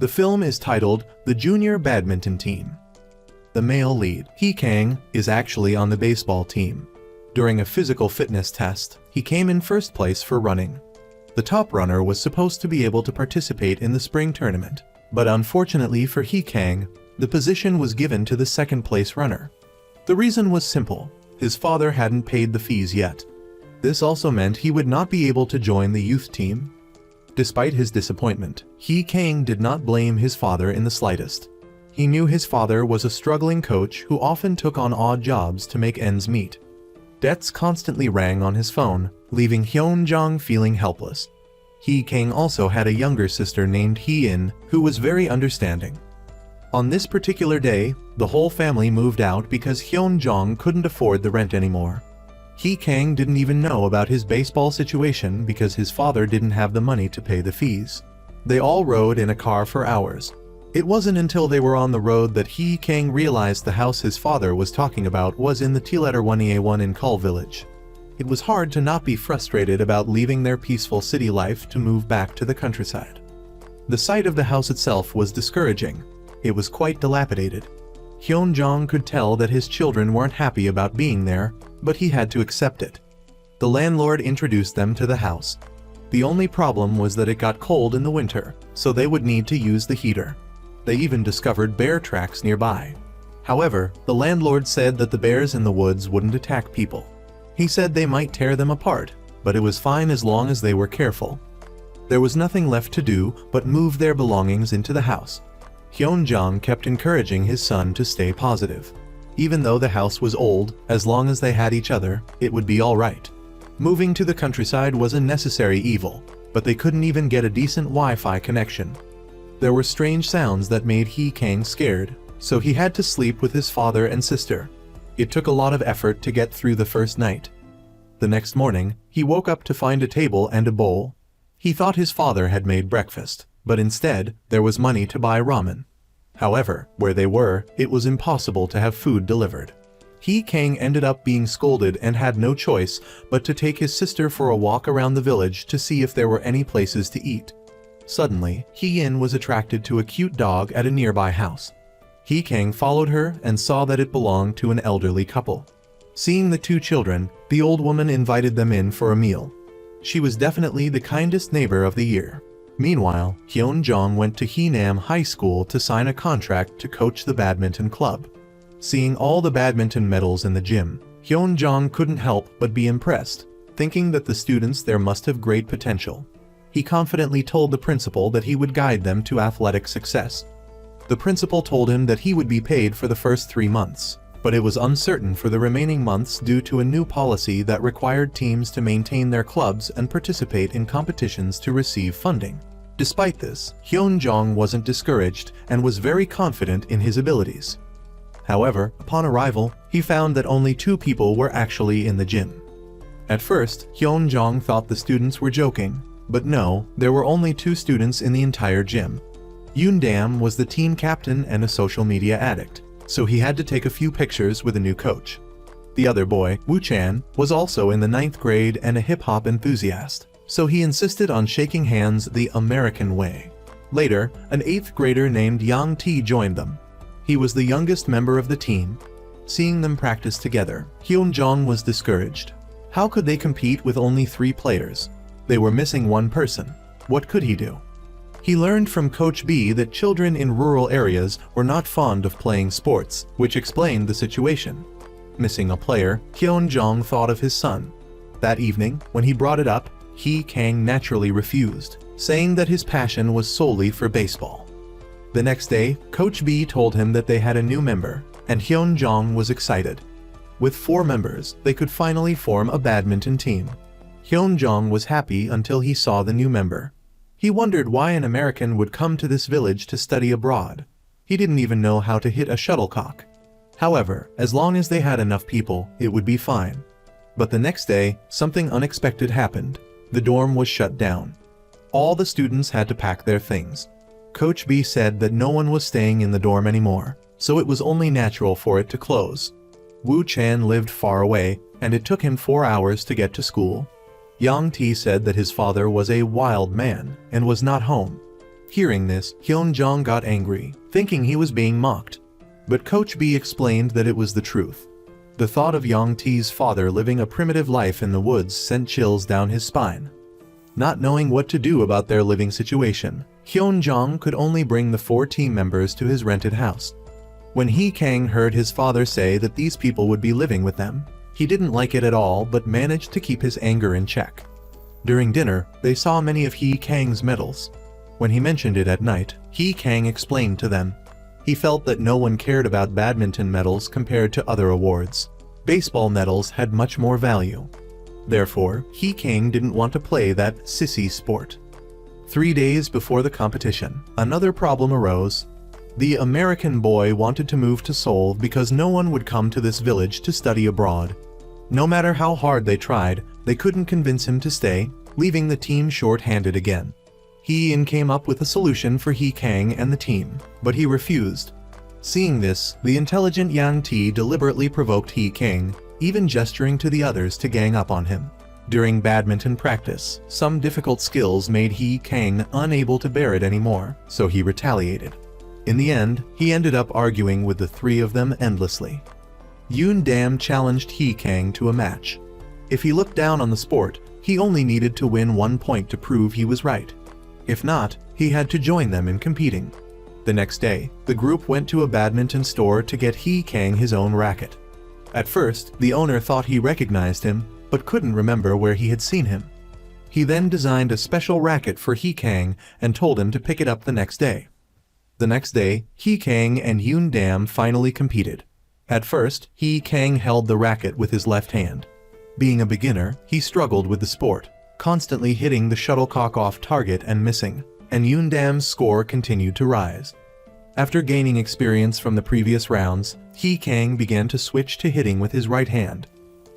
The film is titled The Junior Badminton Team. The male lead, Hee Kang, is actually on the baseball team. During a physical fitness test, he came in first place for running. The top runner was supposed to be able to participate in the spring tournament, but unfortunately for Hee Kang, the position was given to the second place runner. The reason was simple: his father hadn't paid the fees yet. This also meant he would not be able to join the youth team. Despite his disappointment, Hee Kang did not blame his father in the slightest. He knew his father was a struggling coach who often took on odd jobs to make ends meet. Debts constantly rang on his phone, leaving Hyun-jong feeling helpless. Hee Kang also had a younger sister named Hee-in, who was very understanding. On this particular day, the whole family moved out because Hyun-jong couldn't afford the rent anymore. Hee Kang didn't even know about his baseball situation because his father didn't have the money to pay the fees. They all rode in a car for hours. It wasn't until they were on the road that Hee Kang realized the house his father was talking about was in the T-1 in Kul village. It was hard to not be frustrated about leaving their peaceful city life to move back to the countryside. The sight of the house itself was discouraging. It was quite dilapidated. Hyun-jong could tell that his children weren't happy about being there, but he had to accept it. The landlord introduced them to the house. The only problem was that it got cold in the winter, so they would need to use the heater. They even discovered bear tracks nearby. However, the landlord said that the bears in the woods wouldn't attack people. He said they might tear them apart, but it was fine as long as they were careful. There was nothing left to do but move their belongings into the house. Hyun-jong kept encouraging his son to stay positive. Even though the house was old, as long as they had each other, it would be alright. Moving to the countryside was a necessary evil, but they couldn't even get a decent Wi-Fi connection. There were strange sounds that made Hee Kang scared, so he had to sleep with his father and sister. It took a lot of effort to get through the first night. The next morning, he woke up to find a table and a bowl. He thought his father had made breakfast, but instead, there was money to buy ramen. However, where they were, it was impossible to have food delivered. Hee Kang ended up being scolded and had no choice but to take his sister for a walk around the village to see if there were any places to eat. Suddenly, Hee-in was attracted to a cute dog at a nearby house. Hee Kang followed her and saw that it belonged to an elderly couple. Seeing the two children, the old woman invited them in for a meal. She was definitely the kindest neighbor of the year. Meanwhile, Hyun-jong went to Haenam High School to sign a contract to coach the badminton club. Seeing all the badminton medals in the gym, Hyun-jong couldn't help but be impressed, thinking that the students there must have great potential. He confidently told the principal that he would guide them to athletic success. The principal told him that he would be paid for the first 3 months, but it was uncertain for the remaining months due to a new policy that required teams to maintain their clubs and participate in competitions to receive funding. Despite this, Hyun-jong wasn't discouraged and was very confident in his abilities. However, upon arrival, he found that only 2 people were actually in the gym. At first, Hyun-jong thought the students were joking, but no, there were only 2 students in the entire gym. Yoon-dam was the team captain and a social media addict, so he had to take a few pictures with a new coach. The other boy, Woo-chan, was also in the 9th grade and a hip-hop enthusiast, so he insisted on shaking hands the American way. Later, an 8th grader named Yang Tae joined them. He was the youngest member of the team. Seeing them practice together, Hyun-jong was discouraged. How could they compete with only 3 players? They were missing one person. What could he do? He learned from Coach B that children in rural areas were not fond of playing sports, which explained the situation. Missing a player, Hyun-jong thought of his son. That evening, when he brought it up, Hee Kang naturally refused, saying that his passion was solely for baseball. The next day, Coach B told him that they had a new member, and Hyun-jong was excited. With 4 members, they could finally form a badminton team. Hyun-jong was happy until he saw the new member. He wondered why an American would come to this village to study abroad. He didn't even know how to hit a shuttlecock. However, as long as they had enough people, it would be fine. But the next day, something unexpected happened. The dorm was shut down. All the students had to pack their things. Coach B said that no one was staying in the dorm anymore, so it was only natural for it to close. Woo-chan lived far away, and it took him 4 hours to get to school. Yang Tae said that his father was a wild man and was not home. Hearing this, Hyun-jong got angry, thinking he was being mocked. But Coach B explained that it was the truth. The thought of Young-tae's father living a primitive life in the woods sent chills down his spine. Not knowing what to do about their living situation, Hyun-jong could only bring the 4 team members to his rented house. When Hee Kang heard his father say that these people would be living with them, he didn't like it at all but managed to keep his anger in check. During dinner, they saw many of Hee Kang's medals. When he mentioned it at night, Hee Kang explained to them. He felt that no one cared about badminton medals compared to other awards. Baseball medals had much more value. Therefore, Hee Kang didn't want to play that sissy sport. 3 days before the competition, another problem arose. The American boy wanted to move to Seoul because no one would come to this village to study abroad. No matter how hard they tried, they couldn't convince him to stay, leaving the team short-handed again. Hee-in came up with a solution for Hee Kang and the team, but he refused. Seeing this, the intelligent Yang Tae deliberately provoked Hee Kang, even gesturing to the others to gang up on him. During badminton practice, some difficult skills made Hee Kang unable to bear it anymore, so he retaliated. In the end, he ended up arguing with the 3 of them endlessly. Yoon Dam challenged Hee Kang to a match. If he looked down on the sport, he only needed to win 1 point to prove he was right. If not, he had to join them in competing. The next day, the group went to a badminton store to get Hee Kang his own racket. At first, the owner thought he recognized him, but couldn't remember where he had seen him. He then designed a special racket for Hee Kang and told him to pick it up the next day. The next day, Hee Kang and Yoon Dam finally competed. At first, Hee Kang held the racket with his left hand. Being a beginner, he struggled with the sport, constantly hitting the shuttlecock off target and missing, and Yoon Dam's score continued to rise. After gaining experience from the previous rounds, Hee Kang began to switch to hitting with his right hand.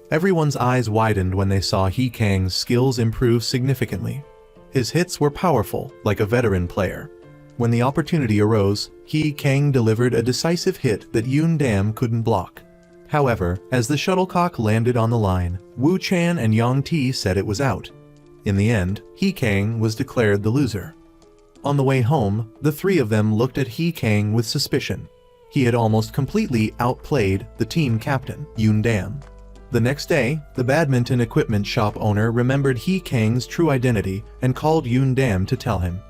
Everyone's eyes widened when they saw Hee Kang's skills improve significantly. His hits were powerful, like a veteran player. When the opportunity arose, Hee Kang delivered a decisive hit that Yoon Dam couldn't block. However, as the shuttlecock landed on the line, Woo Chan and Yang Tae said it was out. In the end, Hee Kang was declared the loser. On the way home, the 3 of them looked at Hee Kang with suspicion. He had almost completely outplayed the team captain, Yoon Dam. The next day, the badminton equipment shop owner remembered Hee Kang's true identity and called Yoon Dam to tell him.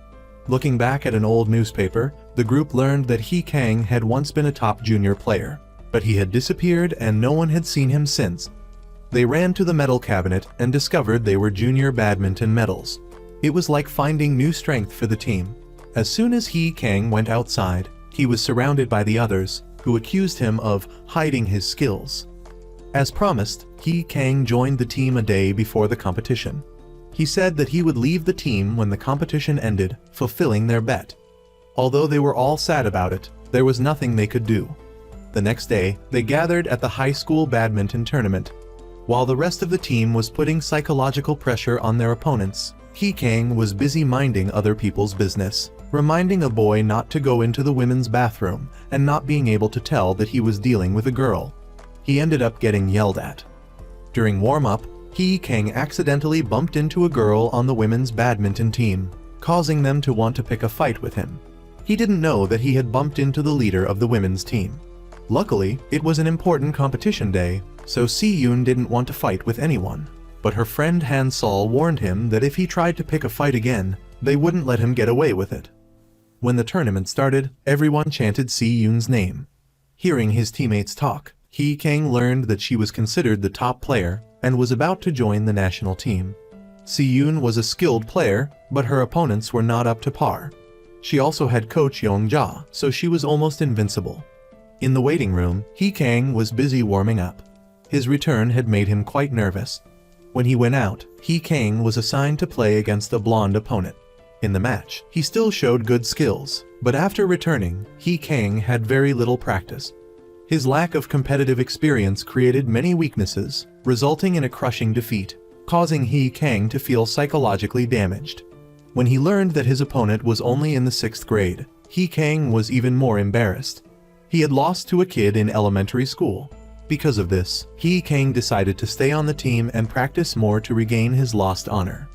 Looking back at an old newspaper, the group learned that Hee Kang had once been a top junior player, but he had disappeared and no one had seen him since. They ran to the medal cabinet and discovered they were junior badminton medals. It was like finding new strength for the team. As soon as Hee Kang went outside, he was surrounded by the others, who accused him of hiding his skills. As promised, Hee Kang joined the team a day before the competition. He said that he would leave the team when the competition ended, fulfilling their bet. Although they were all sad about it, there was nothing they could do. The next day, they gathered at the high school badminton tournament. While the rest of the team was putting psychological pressure on their opponents, Hee Kang was busy minding other people's business, reminding a boy not to go into the women's bathroom and not being able to tell that he was dealing with a girl. He ended up getting yelled at. During warm-up, Hee Kang accidentally bumped into a girl on the women's badminton team, causing them to want to pick a fight with him. He didn't know that he had bumped into the leader of the women's team. Luckily, it was an important competition day, so Si-yoon didn't want to fight with anyone. But her friend Han Sol warned him that if he tried to pick a fight again, they wouldn't let him get away with it. When the tournament started, everyone chanted Si-yoon's name. Hearing his teammates talk, Hee Kang learned that she was considered the top player and was about to join the national team. Si-yoon was a skilled player, but her opponents were not up to par. She also had coach Yong-ja, so she was almost invincible. In the waiting room, Hee Kang was busy warming up. His return had made him quite nervous. When he went out, Hee Kang was assigned to play against a blonde opponent. In the match, he still showed good skills, but after returning, Hee Kang had very little practice. His lack of competitive experience created many weaknesses, resulting in a crushing defeat, causing Hee Kang to feel psychologically damaged. When he learned that his opponent was only in the 6th grade, Hee Kang was even more embarrassed. He had lost to a kid in elementary school. Because of this, Hee Kang decided to stay on the team and practice more to regain his lost honor.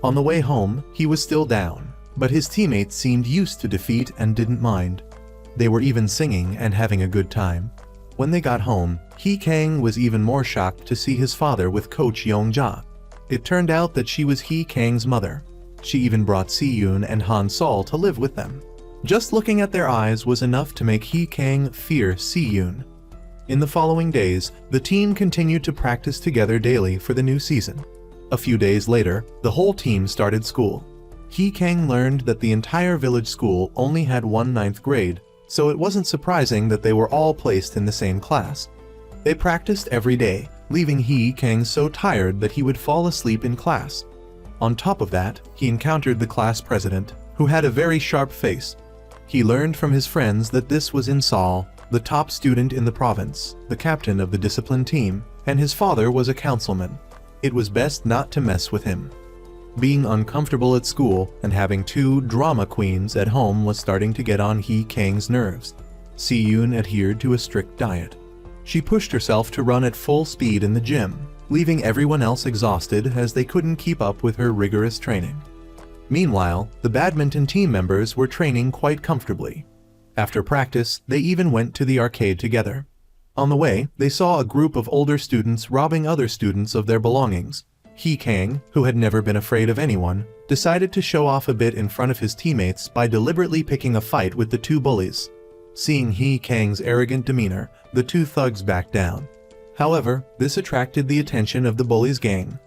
On the way home, he was still down. But his teammates seemed used to defeat and didn't mind. They were even singing and having a good time. When they got home, Hee Kang was even more shocked to see his father with Coach Yong-ja. It turned out that she was Hee Kang's mother. She even brought Si-yoon and Han Sol to live with them. Just looking at their eyes was enough to make Hee Kang fear Si-yoon. In the following days, the team continued to practice together daily for the new season. A few days later, the whole team started school. Hee Kang learned that the entire village school only had one 9th grade, so it wasn't surprising that they were all placed in the same class. They practiced every day, leaving Hee Kang so tired that he would fall asleep in class. On top of that, he encountered the class president, who had a very sharp face. He learned from his friends that this was Insol, the top student in the province, the captain of the discipline team, and his father was a councilman. It was best not to mess with him. Being uncomfortable at school and having two drama queens at home was starting to get on Hee Kang's nerves. Si-yoon adhered to a strict diet. She pushed herself to run at full speed in the gym, leaving everyone else exhausted as they couldn't keep up with her rigorous training. Meanwhile, the badminton team members were training quite comfortably. After practice, they even went to the arcade together. On the way, they saw a group of older students robbing other students of their belongings. Hee Kang, who had never been afraid of anyone, decided to show off a bit in front of his teammates by deliberately picking a fight with the two bullies. Seeing Hee Kang's arrogant demeanor, the two thugs backed down. However, this attracted the attention of the bullies' gang.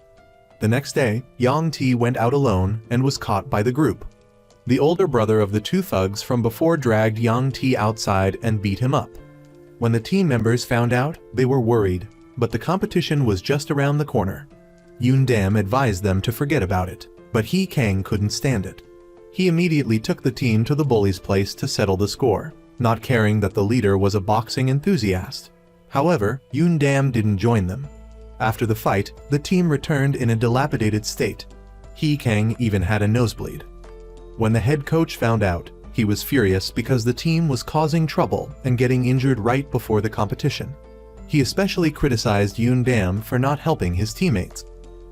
The next day, Yang Tae went out alone and was caught by the group. The older brother of the two thugs from before dragged Yang Tae outside and beat him up. When the team members found out, they were worried, but the competition was just around the corner. Yoon Dam advised them to forget about it, but Hee Kang couldn't stand it. He immediately took the team to the bully's place to settle the score, not caring that the leader was a boxing enthusiast. However, Yoon Dam didn't join them. After the fight, the team returned in a dilapidated state. Hee Kang even had a nosebleed. When the head coach found out, he was furious because the team was causing trouble and getting injured right before the competition. He especially criticized Yoon Dam for not helping his teammates.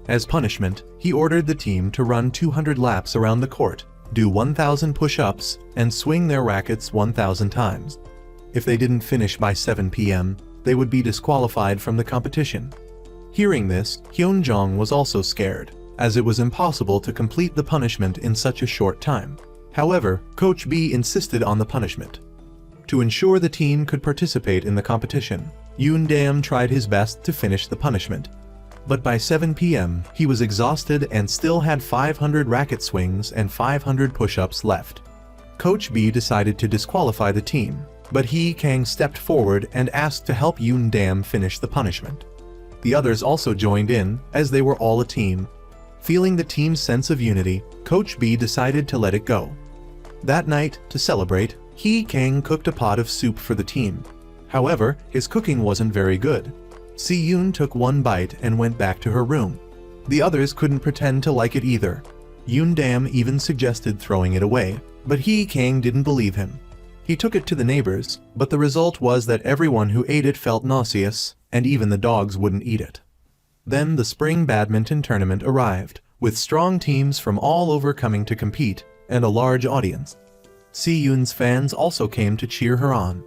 As punishment, he ordered the team to run 200 laps around the court, do 1,000 push-ups, and swing their rackets 1,000 times. If they didn't finish by 7 p.m., they would be disqualified from the competition. Hearing this, Hyun-jong was also scared, as it was impossible to complete the punishment in such a short time. However, Coach B insisted on the punishment. To ensure the team could participate in the competition, Yoon Dam tried his best to finish the punishment. But by 7 p.m., he was exhausted and still had 500 racket swings and 500 push-ups left. Coach B decided to disqualify the team, but Hee Kang stepped forward and asked to help Yoon Dam finish the punishment. The others also joined in, as they were all a team. Feeling the team's sense of unity, Coach B decided to let it go. That night, to celebrate, Hee Kang cooked a pot of soup for the team. However, his cooking wasn't very good. Si-yoon took one bite and went back to her room. The others couldn't pretend to like it either. Yoon Dam even suggested throwing it away, but Hee Kang didn't believe him. He took it to the neighbors, but the result was that everyone who ate it felt nauseous, and even the dogs wouldn't eat it. Then the spring badminton tournament arrived, with strong teams from all over coming to compete, and a large audience. Si-yoon's fans also came to cheer her on.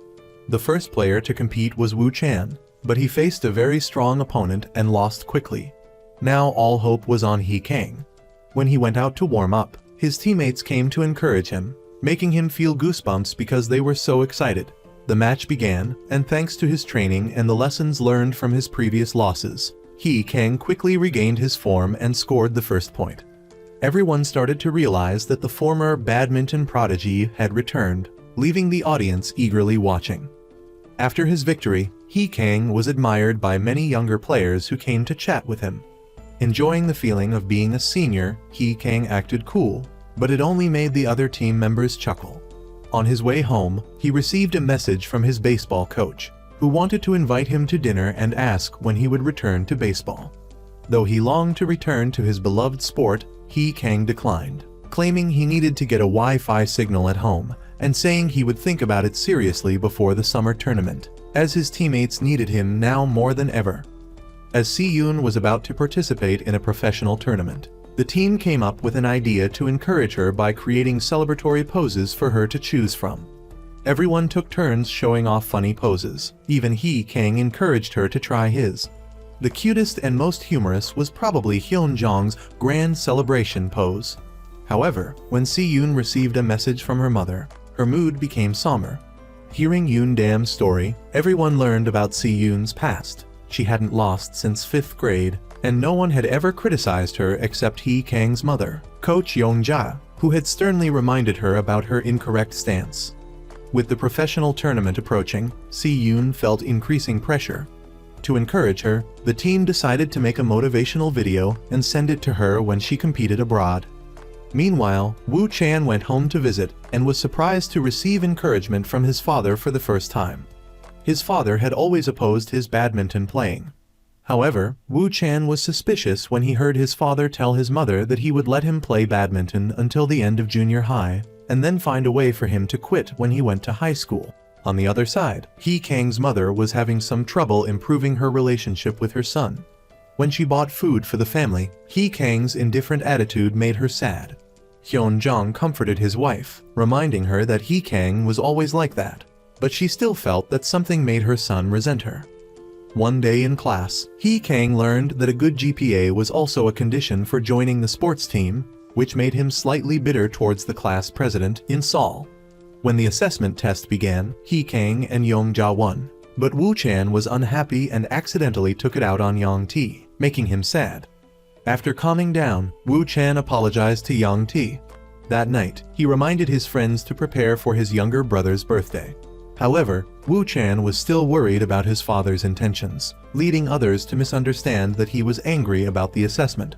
The first player to compete was Woo Chan, but he faced a very strong opponent and lost quickly. Now all hope was on Hee Kang. When he went out to warm up, his teammates came to encourage him, making him feel goosebumps because they were so excited. The match began, and thanks to his training and the lessons learned from his previous losses, Hee Kang quickly regained his form and scored the first point. Everyone started to realize that the former badminton prodigy had returned, leaving the audience eagerly watching. After his victory, Hee Kang was admired by many younger players who came to chat with him. Enjoying the feeling of being a senior, Hee Kang acted cool, but it only made the other team members chuckle. On his way home, he received a message from his baseball coach, who wanted to invite him to dinner and ask when he would return to baseball. Though he longed to return to his beloved sport, Hee Kang declined, claiming he needed to get a Wi-Fi signal at home, and saying he would think about it seriously before the summer tournament, as his teammates needed him now more than ever. As Si-yoon was about to participate in a professional tournament, The team came up with an idea to encourage her by creating celebratory poses for her to choose from. Everyone took turns showing off funny poses. Even Hee Kang encouraged her to try his. The cutest and most humorous was probably Hyunjong's grand celebration pose. However, when Si-yoon received a message from her mother, her mood became somber. Hearing Yoon Dam's story, everyone learned about Si-yoon's past. She hadn't lost since 5th grade, and no one had ever criticized her except Hee Kang's mother, Coach Yong-ja, who had sternly reminded her about her incorrect stance. With the professional tournament approaching, Si-yoon felt increasing pressure. To encourage her, the team decided to make a motivational video and send it to her when she competed abroad. Meanwhile, Woo Chan went home to visit and was surprised to receive encouragement from his father for the first time. His father had always opposed his badminton playing. However, Woo Chan was suspicious when he heard his father tell his mother that he would let him play badminton until the end of junior high, and then find a way for him to quit when he went to high school. On the other side, Hee Kang's mother was having some trouble improving her relationship with her son. When she bought food for the family, Hee Kang's indifferent attitude made her sad. Hyunjong comforted his wife, reminding her that Hee Kang was always like that, but she still felt that something made her son resent her. One day in class, Hee Kang learned that a good GPA was also a condition for joining the sports team, which made him slightly bitter towards the class president, In Sol. When the assessment test began, Hee Kang and Yong-ja won, but Woo Chan was unhappy and accidentally took it out on Yang-ti, making him sad. After calming down, Woo Chan apologized to Yang-ti. That night, he reminded his friends to prepare for his younger brother's birthday. However, Woo Chan was still worried about his father's intentions, leading others to misunderstand that he was angry about the assessment.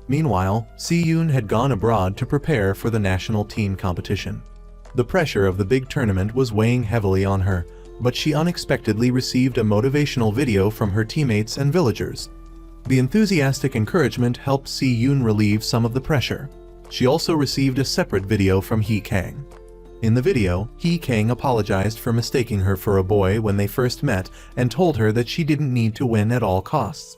Meanwhile, Si-yoon had gone abroad to prepare for the national team competition. The pressure of the big tournament was weighing heavily on her, but she unexpectedly received a motivational video from her teammates and villagers. The enthusiastic encouragement helped Si-yoon relieve some of the pressure. She also received a separate video from Hee Kang. In the video, Hee Kang apologized for mistaking her for a boy when they first met and told her that she didn't need to win at all costs.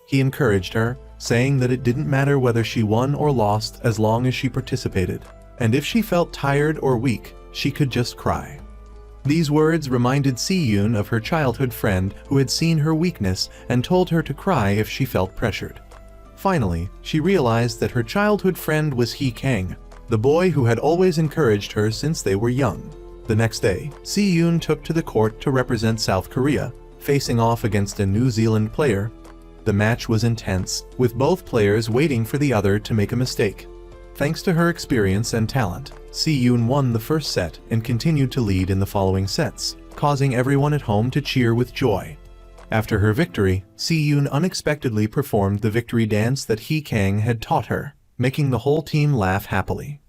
He encouraged her, saying that it didn't matter whether she won or lost as long as she participated, and if she felt tired or weak, she could just cry. These words reminded Si-yoon of her childhood friend who had seen her weakness and told her to cry if she felt pressured. Finally, she realized that her childhood friend was Hee Kang, the boy who had always encouraged her since they were young. The next day, Si-yoon took to the court to represent South Korea, facing off against a New Zealand player. The match was intense, with both players waiting for the other to make a mistake. Thanks to her experience and talent, Si-yoon won the first set and continued to lead in the following sets, causing everyone at home to cheer with joy. After her victory, Si-yoon unexpectedly performed the victory dance that Hee Kang had taught her, making the whole team laugh happily.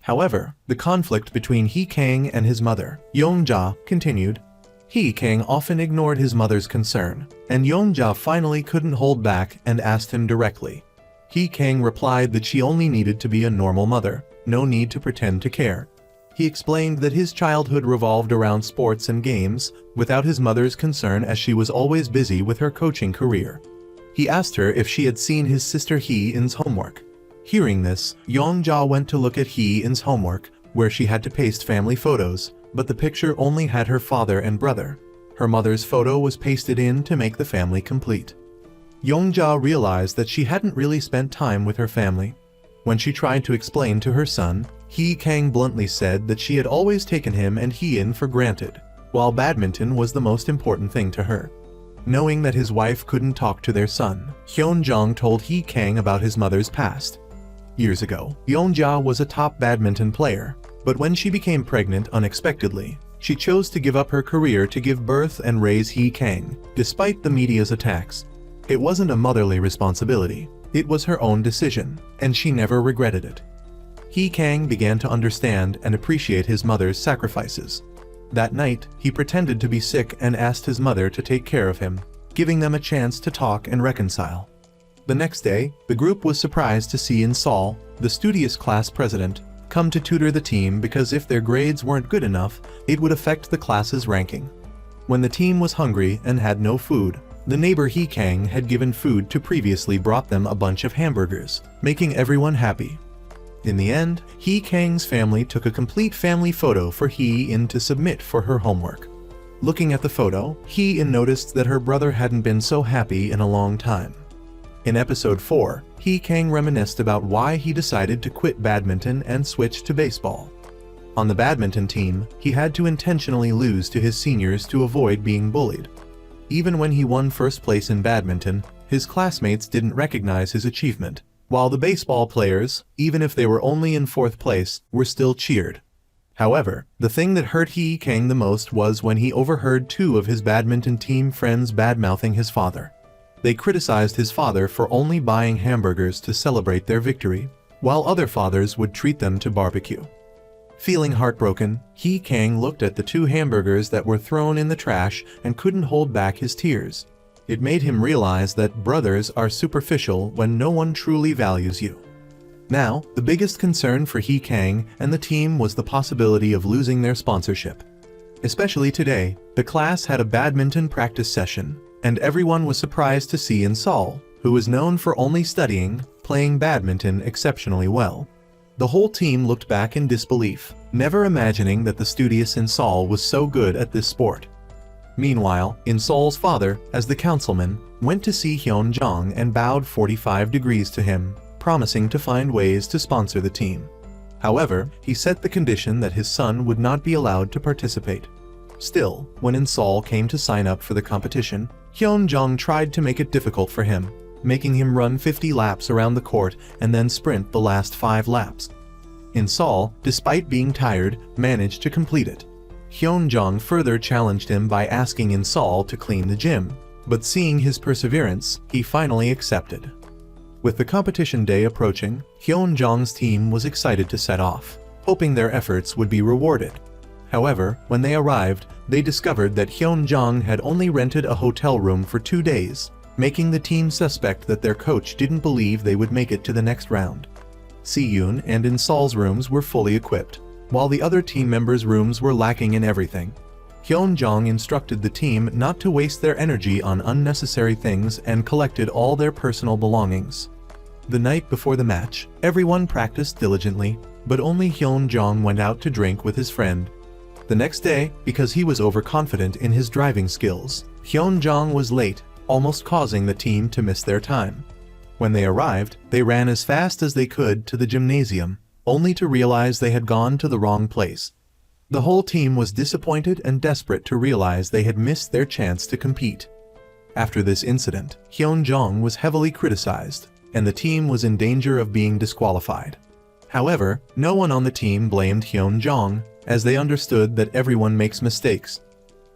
However, the conflict between Hee Kang and his mother, Yong-ja, continued. Hee Kang often ignored his mother's concern, and Yong-ja finally couldn't hold back and asked him directly. Hee Kang replied that she only needed to be a normal mother, no need to pretend to care. He explained that his childhood revolved around sports and games, without his mother's concern as she was always busy with her coaching career. He asked her if she had seen his sister Hee-in's homework. Hearing this, Yong-ja went to look at Hee-in's homework, where she had to paste family photos, but the picture only had her father and brother. Her mother's photo was pasted in to make the family complete. Yong-ja realized that she hadn't really spent time with her family. When she tried to explain to her son, Hee Kang bluntly said that she had always taken him and Hee-in for granted, while badminton was the most important thing to her. Knowing that his wife couldn't talk to their son, Hyunjong told Hee Kang about his mother's past. Years ago, Yong-ja was a top badminton player, but when she became pregnant unexpectedly, she chose to give up her career to give birth and raise Hee Kang, despite the media's attacks. It wasn't a motherly responsibility, it was her own decision, and she never regretted it. Hee Kang began to understand and appreciate his mother's sacrifices. That night, he pretended to be sick and asked his mother to take care of him, giving them a chance to talk and reconcile. The next day, the group was surprised to see In Sol, the studious class president, come to tutor the team because if their grades weren't good enough, it would affect the class's ranking. When the team was hungry and had no food, The neighbor He Kang had given food to previously brought them a bunch of hamburgers, making everyone happy. In the end, He Kang's family took a complete family photo for Hee In to submit for her homework. Looking at the photo, Hee In noticed that her brother hadn't been so happy in a long time. In episode 4, He Kang reminisced about why he decided to quit badminton and switch to baseball. On the badminton team, he had to intentionally lose to his seniors to avoid being bullied. Even when he won first place in badminton, his classmates didn't recognize his achievement, while the baseball players, even if they were only in fourth place, were still cheered. However, the thing that hurt Hee Kang the most was when he overheard two of his badminton team friends badmouthing his father. They criticized his father for only buying hamburgers to celebrate their victory, while other fathers would treat them to barbecue. Feeling heartbroken, Hee Kang looked at the two hamburgers that were thrown in the trash and couldn't hold back his tears. It made him realize that brothers are superficial when no one truly values you. Now, the biggest concern for Hee Kang and the team was the possibility of losing their sponsorship. Especially today, the class had a badminton practice session, and everyone was surprised to see In-Sol, who was known for only studying, playing badminton exceptionally well. The whole team looked back in disbelief, never imagining that the studious In-Sol was so good at this sport. Meanwhile, In-Sol's father, as the councilman, went to see Hyun Jong and bowed 45 degrees to him, promising to find ways to sponsor the team. However, he set the condition that his son would not be allowed to participate. Still, when In-Sol came to sign up for the competition, Hyun Jong tried to make it difficult for him, making him run 50 laps around the court and then sprint the last 5 laps. In-Sol, despite being tired, managed to complete it. Hyun Jong further challenged him by asking In-Sol to clean the gym, but seeing his perseverance, he finally accepted. With the competition day approaching, Hyun Jong's team was excited to set off, hoping their efforts would be rewarded. However, when they arrived, they discovered that Hyun Jong had only rented a hotel room for 2 days, making the team suspect that their coach didn't believe they would make it to the next round. Si-yoon and In-Sol's rooms were fully equipped, while the other team members' rooms were lacking in everything. Hyun Jong instructed the team not to waste their energy on unnecessary things and collected all their personal belongings. The night before the match, everyone practiced diligently, but only Hyun Jong went out to drink with his friend. The next day, because he was overconfident in his driving skills, Hyun Jong was late, almost causing the team to miss their time. When they arrived, they ran as fast as they could to the gymnasium, only to realize they had gone to the wrong place. The whole team was disappointed and desperate to realize they had missed their chance to compete. After this incident, Hyun Jong was heavily criticized, and the team was in danger of being disqualified. However, no one on the team blamed Hyun Jong, as they understood that everyone makes mistakes.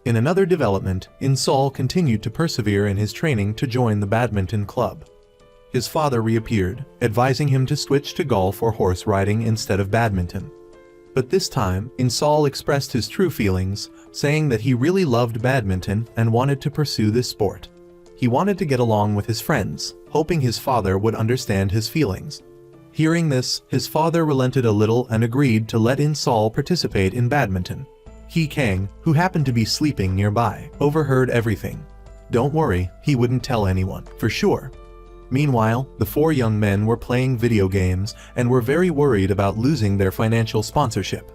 In another development, In-Sol continued to persevere in his training to join the badminton club. His father reappeared, advising him to switch to golf or horse riding instead of badminton. But this time, In-Sol expressed his true feelings, saying that he really loved badminton and wanted to pursue this sport. He wanted to get along with his friends, hoping his father would understand his feelings. Hearing this, his father relented a little and agreed to let In-Sol participate in badminton. Hee Kang, who happened to be sleeping nearby, overheard everything. Don't worry, he wouldn't tell anyone, for sure. Meanwhile, the 4 young men were playing video games and were very worried about losing their financial sponsorship.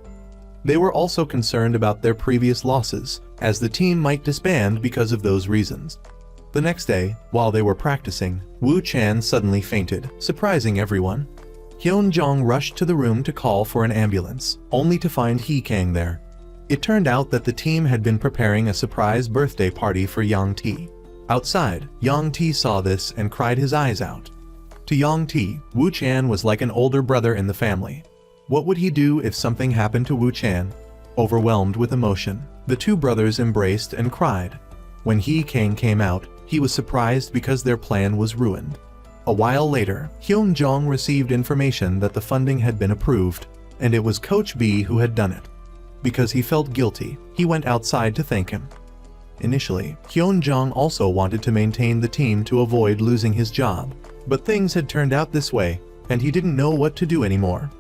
They were also concerned about their previous losses, as the team might disband because of those reasons. The next day, while they were practicing, Woo Chan suddenly fainted, surprising everyone. Hyun Jong rushed to the room to call for an ambulance, only to find Hee Kang there. It turned out that the team had been preparing a surprise birthday party for Yang Tae. Outside, Yang Tae saw this and cried his eyes out. To Yang Tae, Woo Chan was like an older brother in the family. What would he do if something happened to Woo Chan? Overwhelmed with emotion, the 2 brothers embraced and cried. When Hee Kang came out, he was surprised because their plan was ruined. A while later, Hyun Jong received information that the funding had been approved, and it was Coach B who had done it. Because he felt guilty, he went outside to thank him. Initially, Hyun Jong also wanted to maintain the team to avoid losing his job, but things had turned out this way, and he didn't know what to do anymore.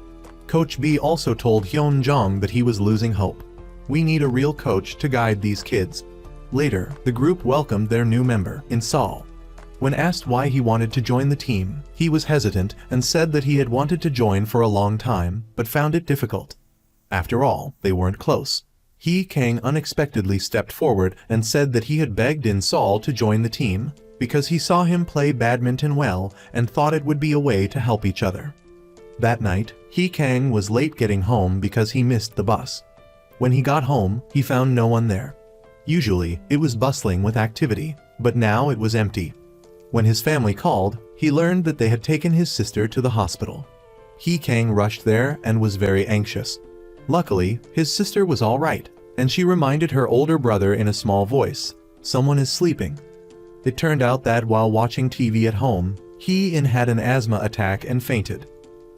Coach B also told Hyun Jong that he was losing hope. We need a real coach to guide these kids. Later, the group welcomed their new member, Insol. When asked why he wanted to join the team, he was hesitant and said that he had wanted to join for a long time, but found it difficult. After all, they weren't close. Hee Kang unexpectedly stepped forward and said that he had begged Insol to join the team because he saw him play badminton well and thought it would be a way to help each other. That night, Hee Kang was late getting home because he missed the bus. When he got home, he found no one there. Usually, it was bustling with activity, but now it was empty. When his family called, he learned that they had taken his sister to the hospital. Hee Kang rushed there and was very anxious. Luckily, his sister was all right, and she reminded her older brother in a small voice, "Someone is sleeping." It turned out that while watching TV at home, Hee-in had an asthma attack and fainted.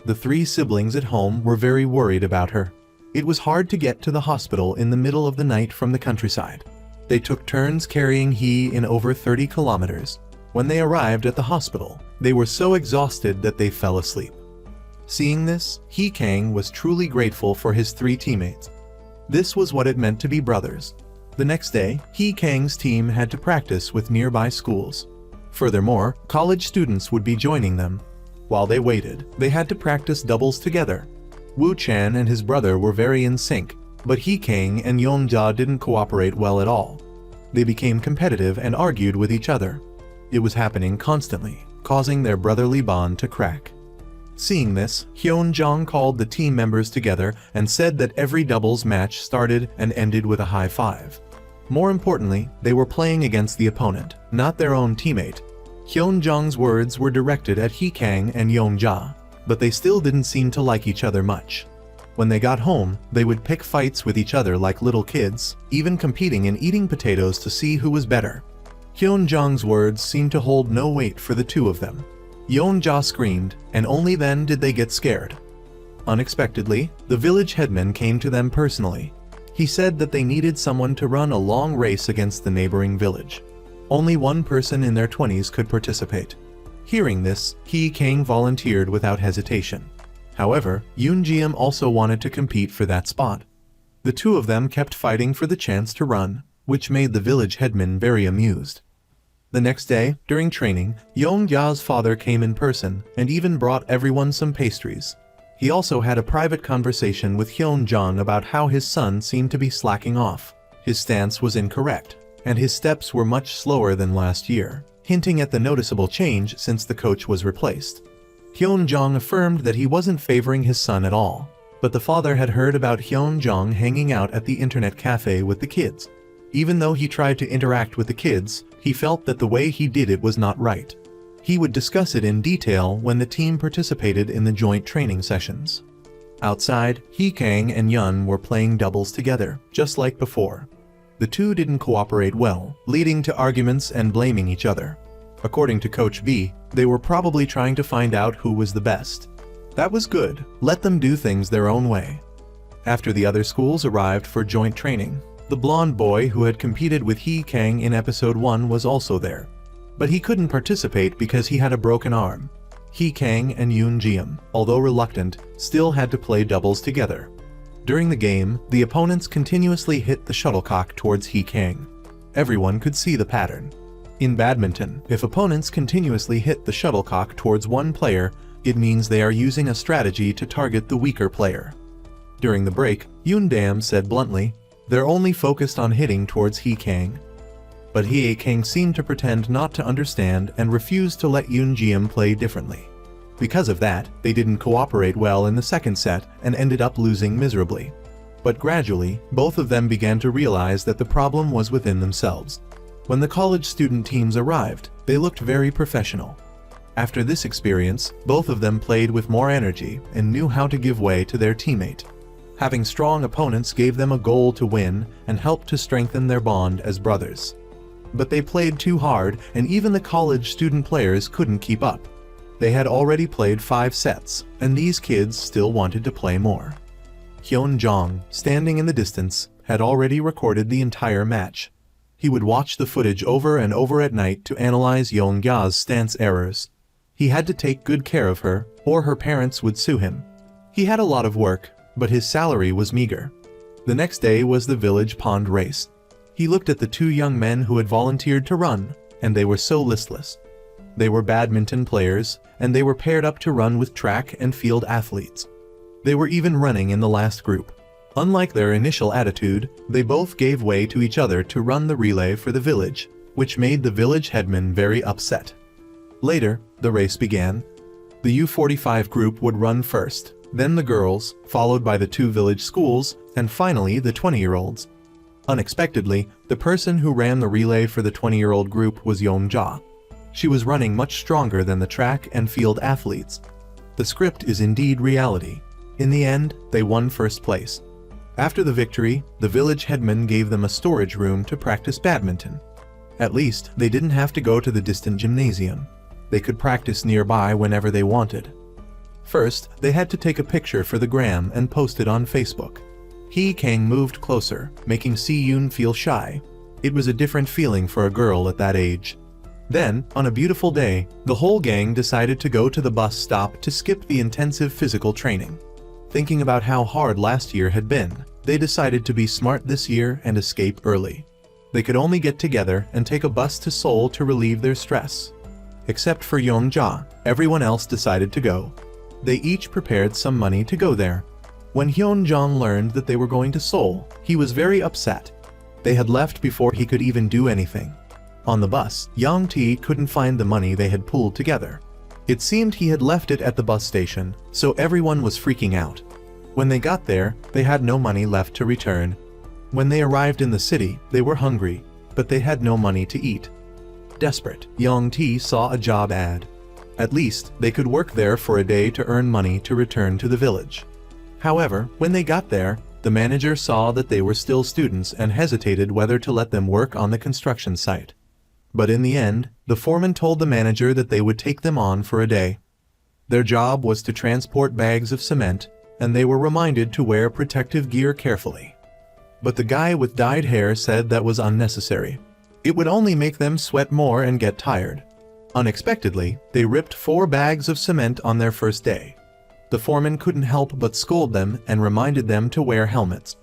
The three siblings at home were very worried about her. It was hard to get to the hospital in the middle of the night from the countryside. They took turns carrying Hee-in over 30 kilometers. When they arrived at the hospital, they were so exhausted that they fell asleep. Seeing this, Hee Kang was truly grateful for his three teammates. This was what it meant to be brothers. The next day, Hee Kang's team had to practice with nearby schools. Furthermore, college students would be joining them. While they waited, they had to practice doubles together. Wu Chan and his brother were very in sync, but Hee Kang and Yeonja didn't cooperate well at all. They became competitive and argued with each other. It was happening constantly, causing their brotherly bond to crack. Seeing this, Hyunjong called the team members together and said that every doubles match started and ended with a high five. More importantly, they were playing against the opponent, not their own teammate. Hyunjong's words were directed at Hee Kang and Yeonja, but they still didn't seem to like each other much. When they got home, they would pick fights with each other like little kids, even competing in eating potatoes to see who was better. Hyunjong's words seemed to hold no weight for the two of them. Yeonja screamed, and only then did they get scared. Unexpectedly, the village headman came to them personally. He said that they needed someone to run a long race against the neighboring village. Only one person in their 20s could participate. Hearing this, Hee Kang volunteered without hesitation. However, Yoon Jiam also wanted to compete for that spot. The two of them kept fighting for the chance to run, which made the village headman very amused. The next day, during training, Yeonja's father came in person and even brought everyone some pastries. He also had a private conversation with Hyunjong about how his son seemed to be slacking off. His stance was incorrect, and his steps were much slower than last year, hinting at the noticeable change since the coach was replaced. Hyunjong affirmed that he wasn't favoring his son at all, but the father had heard about Hyunjong hanging out at the internet cafe with the kids. Even though he tried to interact with the kids, he felt that the way he did it was not right. He would discuss it in detail when the team participated in the joint training sessions. Outside, Hee Kang and Yun were playing doubles together, just like before. The two didn't cooperate well, leading to arguments and blaming each other. According to Coach B, they were probably trying to find out who was the best. That was good, let them do things their own way. After the other schools arrived for joint training, the blonde boy who had competed with Hee Kang in episode 1 was also there. But he couldn't participate because he had a broken arm. Hee Kang and Yoon Jiam, although reluctant, still had to play doubles together. During the game, the opponents continuously hit the shuttlecock towards Hee Kang. Everyone could see the pattern. In badminton, if opponents continuously hit the shuttlecock towards one player, it means they are using a strategy to target the weaker player. During the break, Yoon Dam said bluntly, "They're only focused on hitting towards Hee Kang." But Hee Kang seemed to pretend not to understand and refused to let Yoon Jiam play differently. Because of that, they didn't cooperate well in the second set and ended up losing miserably. But gradually, both of them began to realize that the problem was within themselves. When the college student teams arrived, they looked very professional. After this experience, both of them played with more energy and knew how to give way to their teammate. Having strong opponents gave them a goal to win and helped to strengthen their bond as brothers. But they played too hard, and even the college student players couldn't keep up. They had already played 5 sets, and these kids still wanted to play more. Hyunjong, standing in the distance, had already recorded the entire match. He would watch the footage over and over at night to analyze Yeonja's stance errors. He had to take good care of her, or her parents would sue him. He had a lot of work, but his salary was meager. The next day was the village pond race. He looked at the two young men who had volunteered to run, and they were so listless. They were badminton players, and they were paired up to run with track and field athletes. They were even running in the last group. Unlike their initial attitude, they both gave way to each other to run the relay for the village, which made the village headman very upset. Later, the race began. The U45 group would run first, then the girls, followed by the two village schools, and finally the 20-year-olds. Unexpectedly, the person who ran the relay for the 20-year-old group was Yeonja. She was running much stronger than the track and field athletes. The script is indeed reality. In the end, they won first place. After the victory, the village headman gave them a storage room to practice badminton. At least, they didn't have to go to the distant gymnasium. They could practice nearby whenever they wanted. First, they had to take a picture for the gram and post it on Facebook. Hee Kang moved closer, making Si-yoon feel shy. It was a different feeling for a girl at that age. Then, on a beautiful day, the whole gang decided to go to the bus stop to skip the intensive physical training. Thinking about how hard last year had been, they decided to be smart this year and escape early. They could only get together and take a bus to Seoul to relieve their stress. Except for Yeonja, everyone else decided to go. They each prepared some money to go there. When Hyunjong learned that they were going to Seoul, he was very upset. They had left before he could even do anything. On the bus, Yang Tae couldn't find the money they had pooled together. It seemed he had left it at the bus station, so everyone was freaking out. When they got there, they had no money left to return. When they arrived in the city, they were hungry, but they had no money to eat. Desperate, Yang Tae saw a job ad. At least, they could work there for a day to earn money to return to the village. However, when they got there, the manager saw that they were still students and hesitated whether to let them work on the construction site. But in the end, the foreman told the manager that they would take them on for a day. Their job was to transport bags of cement, and they were reminded to wear protective gear carefully. But the guy with dyed hair said that was unnecessary. It would only make them sweat more and get tired. Unexpectedly, they ripped 4 bags of cement on their first day. The foreman couldn't help but scold them and reminded them to wear helmets.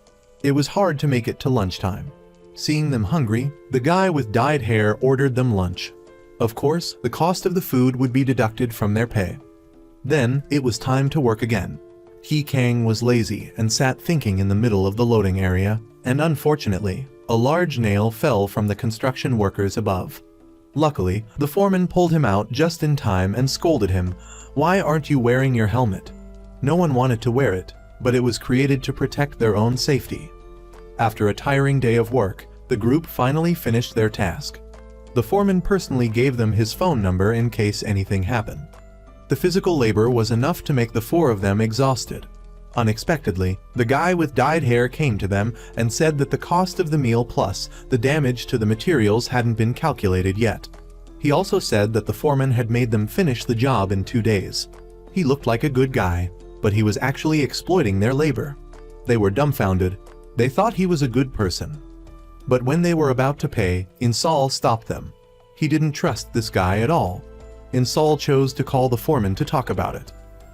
It was hard to make it to lunchtime. Seeing them hungry, the guy with dyed hair ordered them lunch. Of course, the cost of the food would be deducted from their pay. Then, it was time to work again. Hee Kang was lazy and sat thinking in the middle of the loading area, and unfortunately, a large nail fell from the construction workers above. Luckily, the foreman pulled him out just in time and scolded him, "Why aren't you wearing your helmet?" No one wanted to wear it, but it was created to protect their own safety. After a tiring day of work, the group finally finished their task. The foreman personally gave them his phone number in case anything happened. The physical labor was enough to make the 4 of them exhausted. Unexpectedly, the guy with dyed hair came to them and said that the cost of the meal plus the damage to the materials hadn't been calculated yet. He also said that the foreman had made them finish the job in 2 days. He looked like a good guy, but he was actually exploiting their labor. They were dumbfounded. They thought he was a good person. But when they were about to pay, Insol stopped them. He didn't trust this guy at all. Insol chose to call the foreman to talk about it.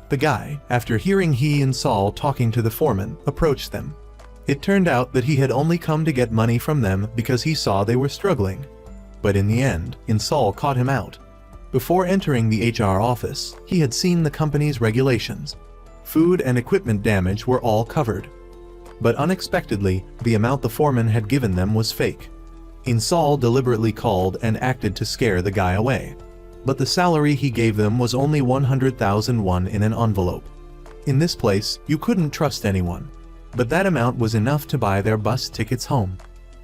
The guy, after hearing he and Saul talking to the foreman, approached them. It turned out that he had only come to get money from them because he saw they were struggling. But in the end, Insol caught him out. Before entering the HR office, he had seen the company's regulations. Food and equipment damage were all covered. But unexpectedly, the amount the foreman had given them was fake. Insol deliberately called and acted to scare the guy away. But the salary he gave them was only 100,000 won in an envelope. In this place, you couldn't trust anyone. But that amount was enough to buy their bus tickets home.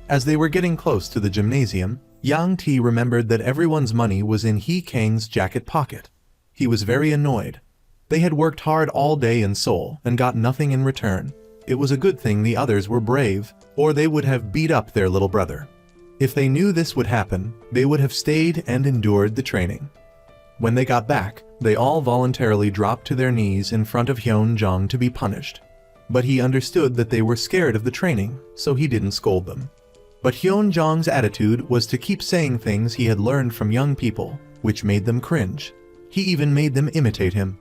As they were getting close to the gymnasium, Yang Tae remembered that everyone's money was in Hee Kang's jacket pocket. He was very annoyed. They had worked hard all day in Seoul and got nothing in return. It was a good thing the others were brave, or they would have beat up their little brother. If they knew this would happen, they would have stayed and endured the training. When they got back, they all voluntarily dropped to their knees in front of Hyunjong to be punished. But he understood that they were scared of the training, so he didn't scold them. But Hyunjong's attitude was to keep saying things he had learned from young people, which made them cringe. He even made them imitate him.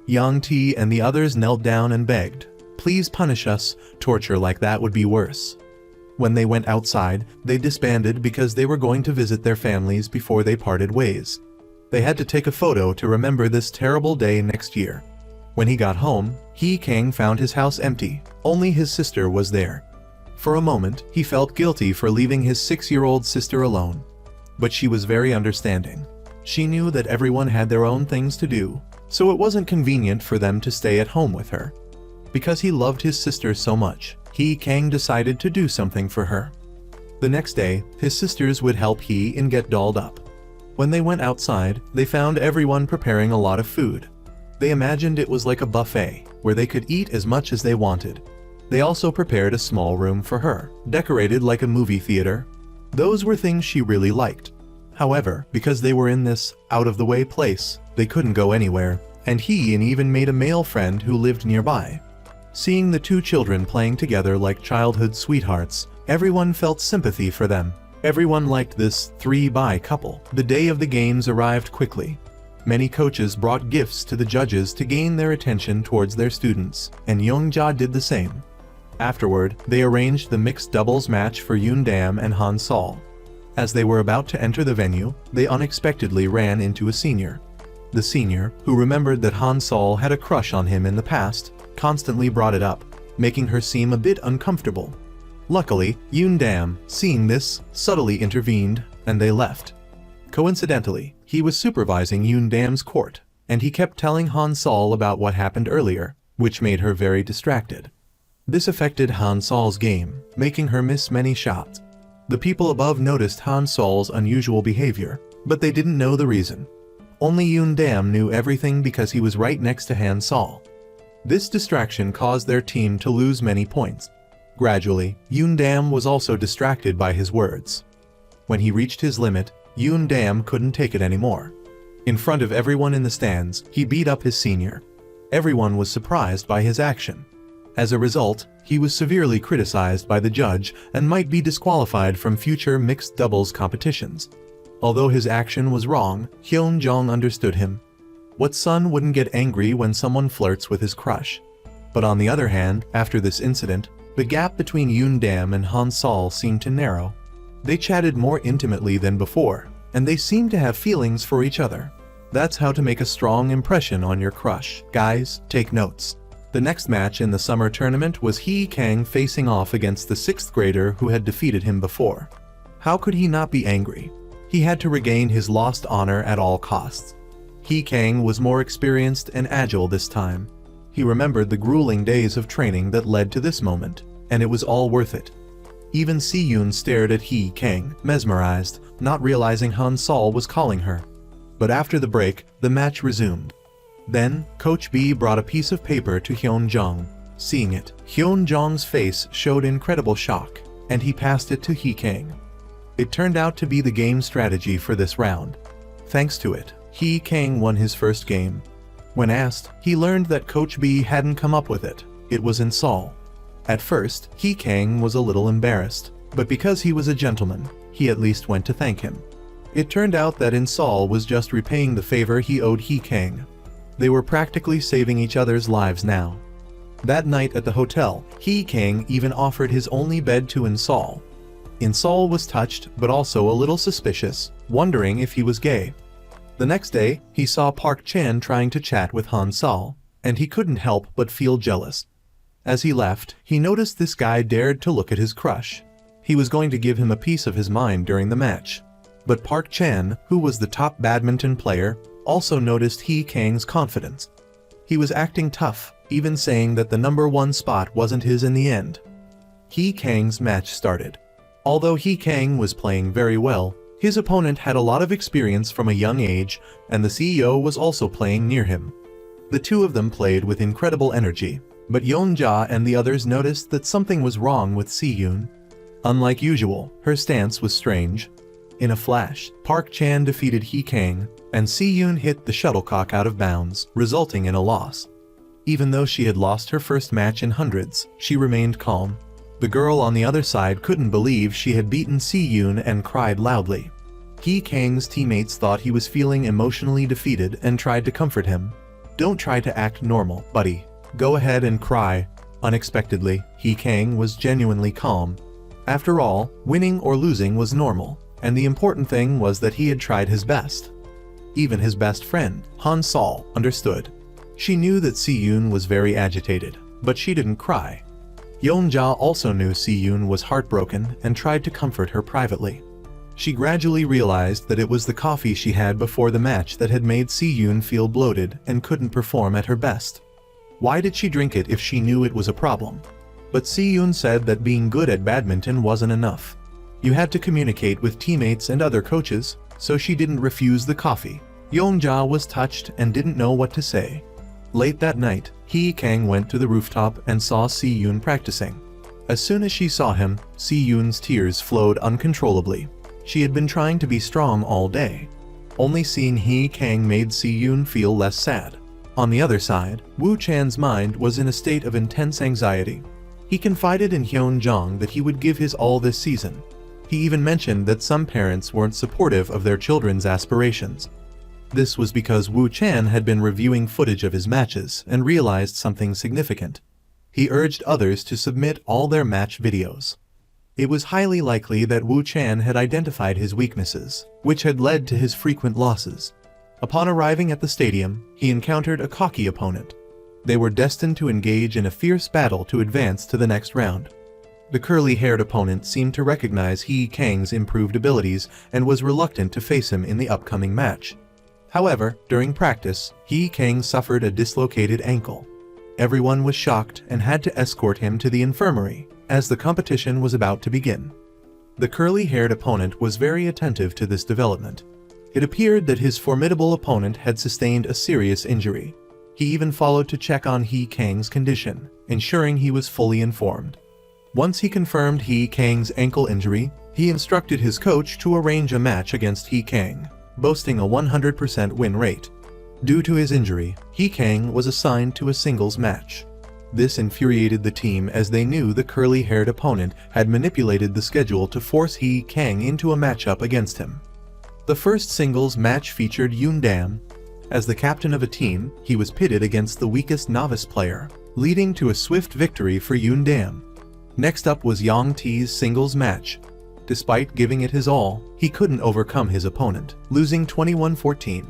Yang Tae and the others knelt down and begged, "Please punish us, torture like that would be worse." When they went outside, they disbanded because they were going to visit their families before they parted ways. They had to take a photo to remember this terrible day next year. When he got home, He Kang found his house empty. Only his sister was there. For a moment, he felt guilty for leaving his 6-year-old sister alone. But she was very understanding. She knew that everyone had their own things to do, so it wasn't convenient for them to stay at home with her. Because he loved his sister so much, He Kang decided to do something for her. The next day, his sisters would help He and get dolled up. When they went outside, they found everyone preparing a lot of food. They imagined it was like a buffet, where they could eat as much as they wanted. They also prepared a small room for her, decorated like a movie theater. Those were things she really liked. However, because they were in this out-of-the-way place, they couldn't go anywhere, and He even made a male friend who lived nearby. Seeing the two children playing together like childhood sweethearts, everyone felt sympathy for them. Everyone liked this 3-by couple. The day of the games arrived quickly. Many coaches brought gifts to the judges to gain their attention towards their students, and Young-ja did the same. Afterward, they arranged the mixed doubles match for Yoon Dam and Han Sol. As they were about to enter the venue, they unexpectedly ran into a senior. The senior, who remembered that Han Sol had a crush on him in the past, constantly brought it up, making her seem a bit uncomfortable. Luckily, Yoon Dam, seeing this, subtly intervened, and they left. Coincidentally, he was supervising Yoon Dam's court, and he kept telling Han Sol about what happened earlier, which made her very distracted. This affected Han Sol's game, making her miss many shots. The people above noticed Han Sol's unusual behavior, but they didn't know the reason. Only Yoon Dam knew everything because he was right next to Han Sol. This distraction caused their team to lose many points. Gradually, Yoon Dam was also distracted by his words. When he reached his limit, Yoon Dam couldn't take it anymore. In front of everyone in the stands, he beat up his senior. Everyone was surprised by his action. As a result, he was severely criticized by the judge and might be disqualified from future mixed doubles competitions. Although his action was wrong, Hyun Jong understood him. What son wouldn't get angry when someone flirts with his crush? But on the other hand, after this incident, the gap between Yoon Dam and Han Sol seemed to narrow. They chatted more intimately than before, and they seemed to have feelings for each other. That's how to make a strong impression on your crush. Guys, take notes. The next match in the summer tournament was He Kang facing off against the 6th grader who had defeated him before. How could he not be angry? He had to regain his lost honor at all costs. He Kang was more experienced and agile this time. He remembered the grueling days of training that led to this moment, and it was all worth it. Even Si-yoon stared at He Kang, mesmerized, not realizing Han Sol was calling her. But after the break, the match resumed. Then, Coach B brought a piece of paper to Hyun Jong. Seeing it, Hyun Jong's face showed incredible shock, and he passed it to He Kang. It turned out to be the game strategy for this round. Thanks to it, He Kang won his first game. When asked, he learned that Coach B hadn't come up with it. It was in Sol. At first, He Kang was a little embarrassed, but because he was a gentleman, he at least went to thank him. It turned out that In Sol was just repaying the favor he owed He Kang. They were practically saving each other's lives now. That night at the hotel, He Kang even offered his only bed to In Sol. In Sol was touched, but also a little suspicious, wondering if he was gay. The next day, he saw Park Chan trying to chat with Han Sol, and he couldn't help but feel jealous. As he left, he noticed this guy dared to look at his crush. He was going to give him a piece of his mind during the match. But Park Chan, who was the top badminton player, also noticed He Kang's confidence. He was acting tough, even saying that the #1 spot wasn't his in the end. He Kang's match started. Although He Kang was playing very well, his opponent had a lot of experience from a young age, and the CEO was also playing near him. The two of them played with incredible energy, but Young-ja and the others noticed that something was wrong with Si-yoon. Unlike usual, her stance was strange. In a flash, Park Chan defeated He Kang, and Si-yoon hit the shuttlecock out of bounds, resulting in a loss. Even though she had lost her first match in hundreds, she remained calm. The girl on the other side couldn't believe she had beaten Si-yoon and cried loudly. He Kang's teammates thought he was feeling emotionally defeated and tried to comfort him. "Don't try to act normal, buddy. Go ahead and cry." Unexpectedly, He Kang was genuinely calm. After all, winning or losing was normal, and the important thing was that he had tried his best. Even his best friend, Han Sol, understood. She knew that Si-yoon was very agitated, but she didn't cry. Yeon-ja also knew Si-yoon was heartbroken and tried to comfort her privately. She gradually realized that it was the coffee she had before the match that had made Si-yoon feel bloated and couldn't perform at her best. Why did she drink it if she knew it was a problem? But Si-yoon said that being good at badminton wasn't enough. You had to communicate with teammates and other coaches, so she didn't refuse the coffee. Yeon-ja was touched and didn't know what to say. Late that night, Hee Kang went to the rooftop and saw Si-yoon practicing. As soon as she saw him, Si-yoon's tears flowed uncontrollably. She had been trying to be strong all day. Only seeing Hee Kang made Si-yoon feel less sad. On the other side, Woo Chan's mind was in a state of intense anxiety. He confided in Hyun Jong that he would give his all this season. He even mentioned that some parents weren't supportive of their children's aspirations. This was because Woo Chan had been reviewing footage of his matches and realized something significant. He urged others to submit all their match videos. It was highly likely that Woo Chan had identified his weaknesses, which had led to his frequent losses. Upon arriving at the stadium, he encountered a cocky opponent. They were destined to engage in a fierce battle to advance to the next round. The curly-haired opponent seemed to recognize Hee Kang's improved abilities and was reluctant to face him in the upcoming match. However, during practice, Hee Kang suffered a dislocated ankle. Everyone was shocked and had to escort him to the infirmary, as the competition was about to begin. The curly-haired opponent was very attentive to this development. It appeared that his formidable opponent had sustained a serious injury. He even followed to check on Hee Kang's condition, ensuring he was fully informed. Once he confirmed Hee Kang's ankle injury, he instructed his coach to arrange a match against Hee Kang, boasting a 100% win rate. Due to his injury, Hee Kang was assigned to a singles match. This infuriated the team as they knew the curly-haired opponent had manipulated the schedule to force Hee Kang into a matchup against him. The first singles match featured Yoon Dam. As the captain of a team, he was pitted against the weakest novice player, leading to a swift victory for Yoon Dam. Next up was Yang T's singles match. Despite giving it his all, he couldn't overcome his opponent, losing 21-14.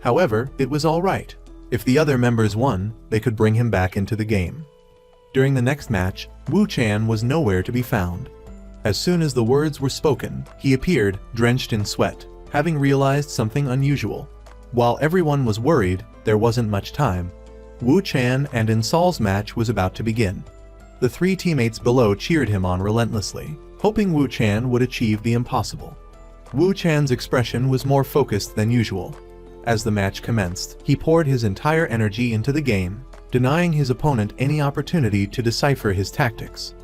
However, it was alright. If the other members won, they could bring him back into the game. During the next match, Woo Chan was nowhere to be found. As soon as the words were spoken, he appeared, drenched in sweat, having realized something unusual. While everyone was worried, there wasn't much time. Woo Chan and In Sol's match was about to begin. The three teammates below cheered him on relentlessly, hoping Woo Chan would achieve the impossible. Woo Chan's expression was more focused than usual. As the match commenced, he poured his entire energy into the game, denying his opponent any opportunity to decipher his tactics.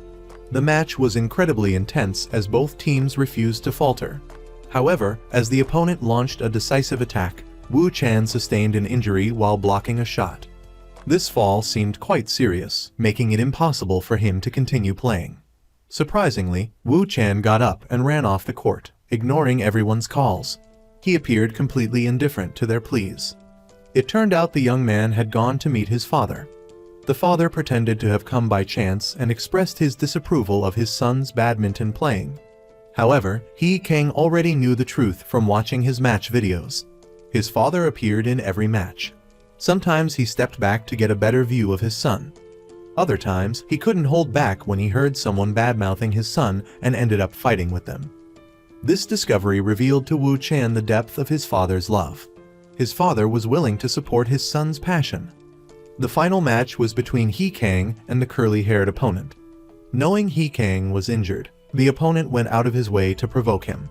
The match was incredibly intense as both teams refused to falter. However, as the opponent launched a decisive attack, Woo Chan sustained an injury while blocking a shot. This fall seemed quite serious, making it impossible for him to continue playing. Surprisingly, Woo Chan got up and ran off the court, ignoring everyone's calls. He appeared completely indifferent to their pleas. It turned out the young man had gone to meet his father. The father pretended to have come by chance and expressed his disapproval of his son's badminton playing. However, Hee Kang already knew the truth from watching his match videos. His father appeared in every match. Sometimes he stepped back to get a better view of his son. Other times, he couldn't hold back when he heard someone badmouthing his son and ended up fighting with them. This discovery revealed to Woo Chan the depth of his father's love. His father was willing to support his son's passion. The final match was between Hee Kang and the curly-haired opponent. Knowing Hee Kang was injured, the opponent went out of his way to provoke him.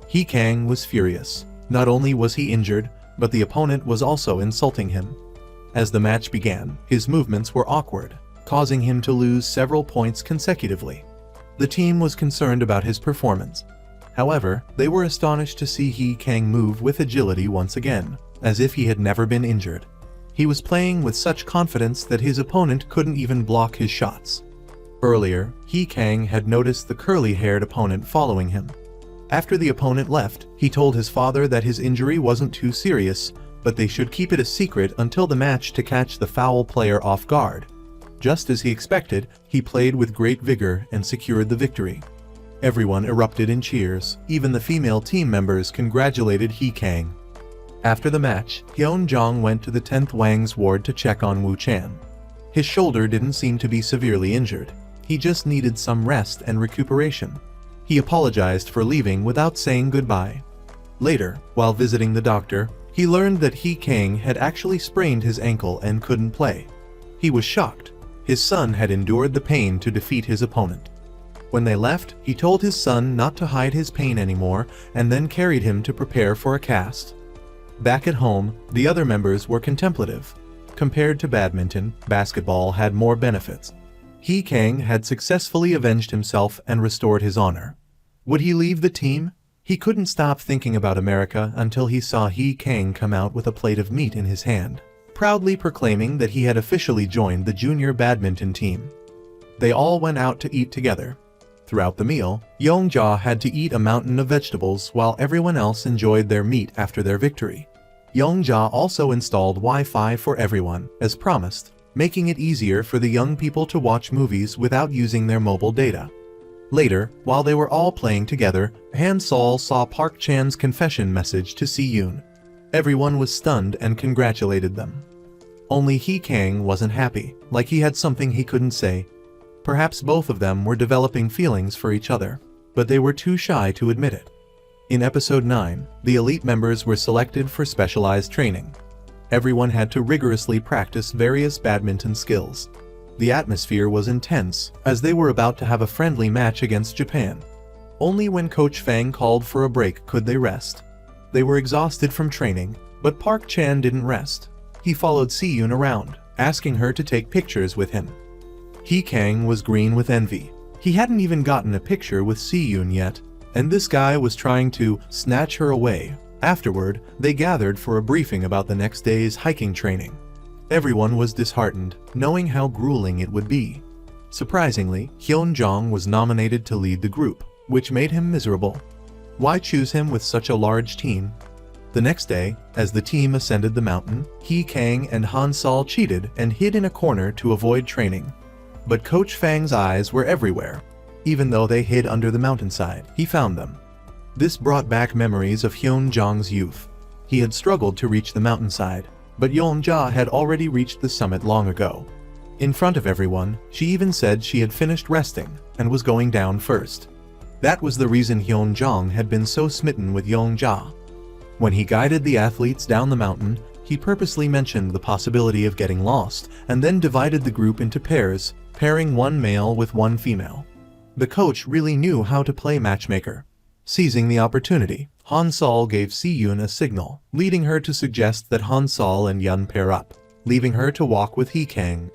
Hee Kang was furious. Not only was he injured, but the opponent was also insulting him. As the match began, his movements were awkward, causing him to lose several points consecutively. The team was concerned about his performance. However, they were astonished to see Hee Kang move with agility once again, as if he had never been injured. He was playing with such confidence that his opponent couldn't even block his shots. Earlier, Hee Kang had noticed the curly-haired opponent following him. After the opponent left, he told his father that his injury wasn't too serious, but they should keep it a secret until the match to catch the foul player off guard. Just as he expected, he played with great vigor and secured the victory. Everyone erupted in cheers. Even the female team members congratulated He Kang. After the match, Hyun-jong went to the 10th Wang's ward to check on Wu Chan. His shoulder didn't seem to be severely injured. He just needed some rest and recuperation. He apologized for leaving without saying goodbye. Later, while visiting the doctor, he learned that He Kang had actually sprained his ankle and couldn't play. He was shocked. His son had endured the pain to defeat his opponent. When they left, he told his son not to hide his pain anymore and then carried him to prepare for a cast. Back at home, the other members were contemplative. Compared to badminton, basketball had more benefits. He Kang had successfully avenged himself and restored his honor. Would he leave the team? He couldn't stop thinking about America until he saw He Kang come out with a plate of meat in his hand, proudly proclaiming that he had officially joined the junior badminton team. They all went out to eat together. Throughout the meal, Yeonja had to eat a mountain of vegetables while everyone else enjoyed their meat after their victory. Yeonja also installed Wi-Fi for everyone, as promised, making it easier for the young people to watch movies without using their mobile data. Later, while they were all playing together, Han Sol saw Park Chan's confession message to Si-yoon. Everyone was stunned and congratulated them. Only He Kang wasn't happy, like he had something he couldn't say. Perhaps both of them were developing feelings for each other, but they were too shy to admit it. In episode 9, the elite members were selected for specialized training. Everyone had to rigorously practice various badminton skills. The atmosphere was intense, as they were about to have a friendly match against Japan. Only when Coach Fang called for a break could they rest. They were exhausted from training, but Park Chan didn't rest. He followed Si-yoon around, asking her to take pictures with him. He Kang was green with envy. He hadn't even gotten a picture with Si-yoon yet, and this guy was trying to snatch her away. Afterward, they gathered for a briefing about the next day's hiking training. Everyone was disheartened, knowing how grueling it would be. Surprisingly, Hyun-jong was nominated to lead the group, which made him miserable. Why choose him with such a large team? The next day, as the team ascended the mountain, He Kang and Han Sol cheated and hid in a corner to avoid training. But Coach Fang's eyes were everywhere. Even though they hid under the mountainside, he found them. This brought back memories of Hyun-jong's youth. He had struggled to reach the mountainside, but Yeonja had already reached the summit long ago. In front of everyone, she even said she had finished resting and was going down first. That was the reason Hyun-jong had been so smitten with Yeonja. When he guided the athletes down the mountain, he purposely mentioned the possibility of getting lost and then divided the group into pairs, pairing one male with one female. The coach really knew how to play matchmaker. Seizing the opportunity, Han Sol gave Si-yoon a signal, leading her to suggest that Han Sol and Yun pair up, leaving her to walk with He Kang.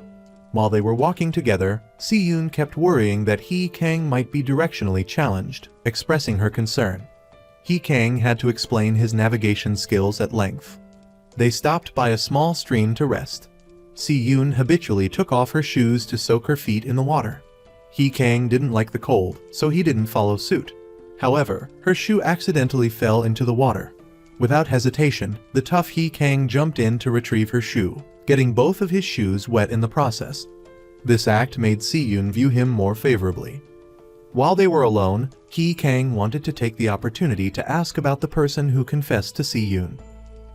While they were walking together, Si-yoon kept worrying that He Kang might be directionally challenged, expressing her concern. He Kang had to explain his navigation skills at length. They stopped by a small stream to rest. Si-yoon habitually took off her shoes to soak her feet in the water. He Kang didn't like the cold, so he didn't follow suit. However, her shoe accidentally fell into the water. Without hesitation, the tough He Kang jumped in to retrieve her shoe, getting both of his shoes wet in the process. This act made Si-yoon view him more favorably. While they were alone, He Kang wanted to take the opportunity to ask about the person who confessed to Si-yoon.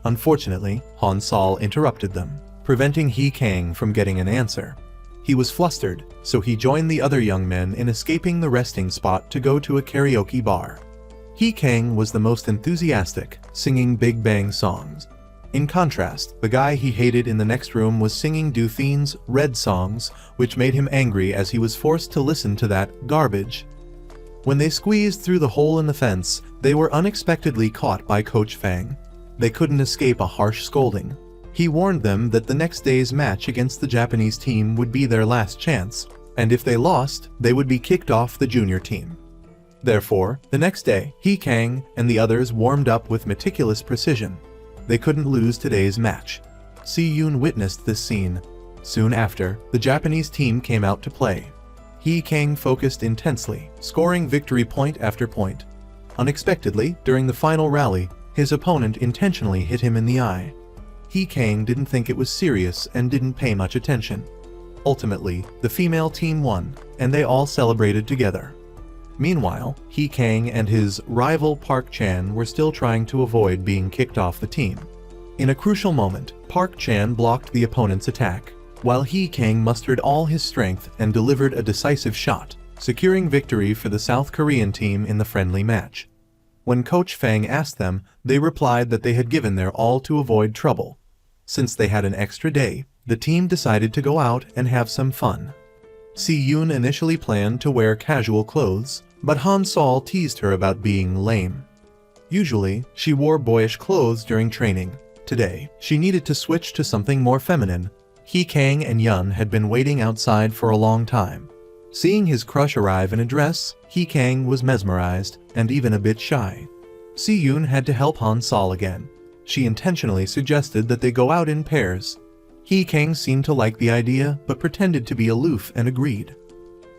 Unfortunately, Han Sol interrupted them, preventing He Kang from getting an answer. He was flustered, so he joined the other young men in escaping the resting spot to go to a karaoke bar. He Kang was the most enthusiastic, singing Big Bang songs. In contrast, the guy he hated in the next room was singing Do Thin's Red songs, which made him angry as he was forced to listen to that garbage. When they squeezed through the hole in the fence, they were unexpectedly caught by Coach Fang. They couldn't escape a harsh scolding. He warned them that the next day's match against the Japanese team would be their last chance, and if they lost, they would be kicked off the junior team. Therefore, the next day, He Kang and the others warmed up with meticulous precision. They couldn't lose today's match. Si-yoon witnessed this scene. Soon after, the Japanese team came out to play. He Kang focused intensely, scoring victory point after point. Unexpectedly, during the final rally, his opponent intentionally hit him in the eye. He Kang didn't think it was serious and didn't pay much attention. Ultimately, the female team won, and they all celebrated together. Meanwhile, Hee Kang and his rival Park Chan were still trying to avoid being kicked off the team. In a crucial moment, Park Chan blocked the opponent's attack, while Hee Kang mustered all his strength and delivered a decisive shot, securing victory for the South Korean team in the friendly match. When Coach Fang asked them, they replied that they had given their all to avoid trouble. Since they had an extra day, the team decided to go out and have some fun. Si-yoon initially planned to wear casual clothes, but Han Sol teased her about being lame. Usually, she wore boyish clothes during training. Today, she needed to switch to something more feminine. Hee Kang and Yun had been waiting outside for a long time. Seeing his crush arrive in a dress, Hee Kang was mesmerized and even a bit shy. Si-yoon had to help Han Sol again. She intentionally suggested that they go out in pairs. Hee Kang seemed to like the idea but pretended to be aloof and agreed.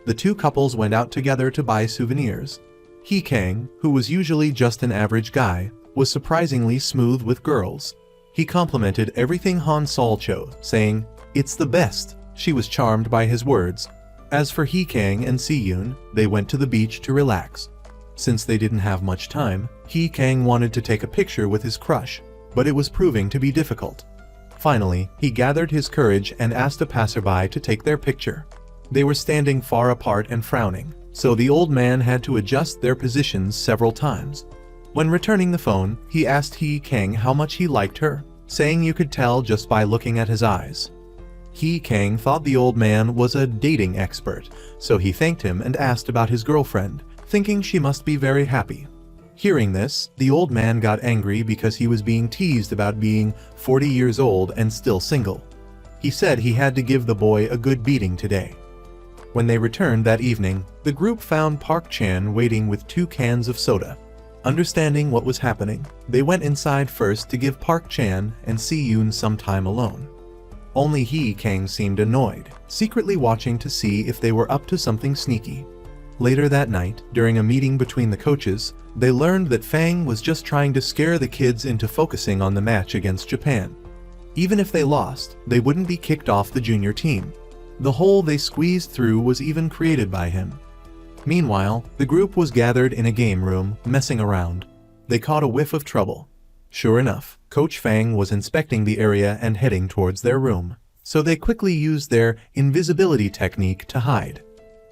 The two couples went out together to buy souvenirs. Hee Kang, who was usually just an average guy, was surprisingly smooth with girls. He complimented everything Han Sol chose, saying, "It's the best." She was charmed by his words. As for Hee Kang and Si-yoon, they went to the beach to relax. Since they didn't have much time, Hee Kang wanted to take a picture with his crush, but it was proving to be difficult. Finally, he gathered his courage and asked a passerby to take their picture. They were standing far apart and frowning, so the old man had to adjust their positions several times. When returning the phone, he asked Hee Kang how much he liked her, saying you could tell just by looking at his eyes. Hee Kang thought the old man was a dating expert, so he thanked him and asked about his girlfriend, thinking she must be very happy. Hearing this, the old man got angry because he was being teased about being 40 years old and still single. He said he had to give the boy a good beating today. When they returned that evening, the group found Park Chan waiting with 2 cans of soda. Understanding what was happening, they went inside first to give Park Chan and Si-yoon some time alone. Only Hee Kang seemed annoyed, secretly watching to see if they were up to something sneaky. Later that night, during a meeting between the coaches, they learned that Fang was just trying to scare the kids into focusing on the match against Japan. Even if they lost, they wouldn't be kicked off the junior team. The hole they squeezed through was even created by him. Meanwhile, the group was gathered in a game room, messing around. They caught a whiff of trouble. Sure enough, Coach Fang was inspecting the area and heading towards their room, so they quickly used their invisibility technique to hide.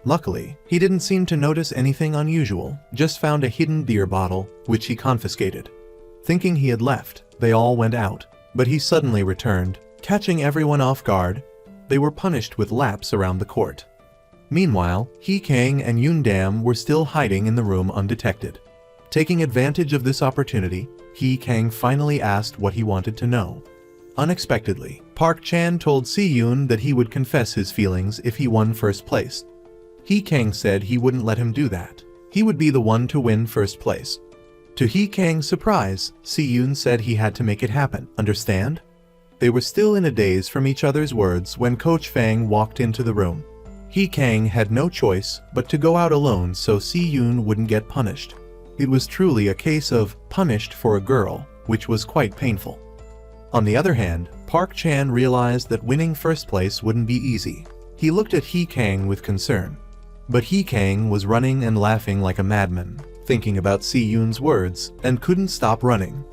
Luckily, he didn't seem to notice anything unusual, just found a hidden beer bottle, which he confiscated. Thinking he had left, they all went out, but he suddenly returned, catching everyone off guard. They were punished with laps around the court. Meanwhile, Hee Kang and Yoon Dam were still hiding in the room undetected. Taking advantage of this opportunity, Hee Kang finally asked what he wanted to know. Unexpectedly, Park Chan told Si-yoon that he would confess his feelings if he won first place. Hee Kang said he wouldn't let him do that. He would be the one to win first place. To Hee Kang's surprise, Si-yoon said he had to make it happen, understand? They were still in a daze from each other's words when Coach Fang walked into the room. Hee Kang had no choice but to go out alone so Si-yoon wouldn't get punished. It was truly a case of punished for a girl, which was quite painful. On the other hand, Park Chan realized that winning first place wouldn't be easy. He looked at Hee Kang with concern. But Hee Kang was running and laughing like a madman, thinking about Si-yoon's words, and couldn't stop running.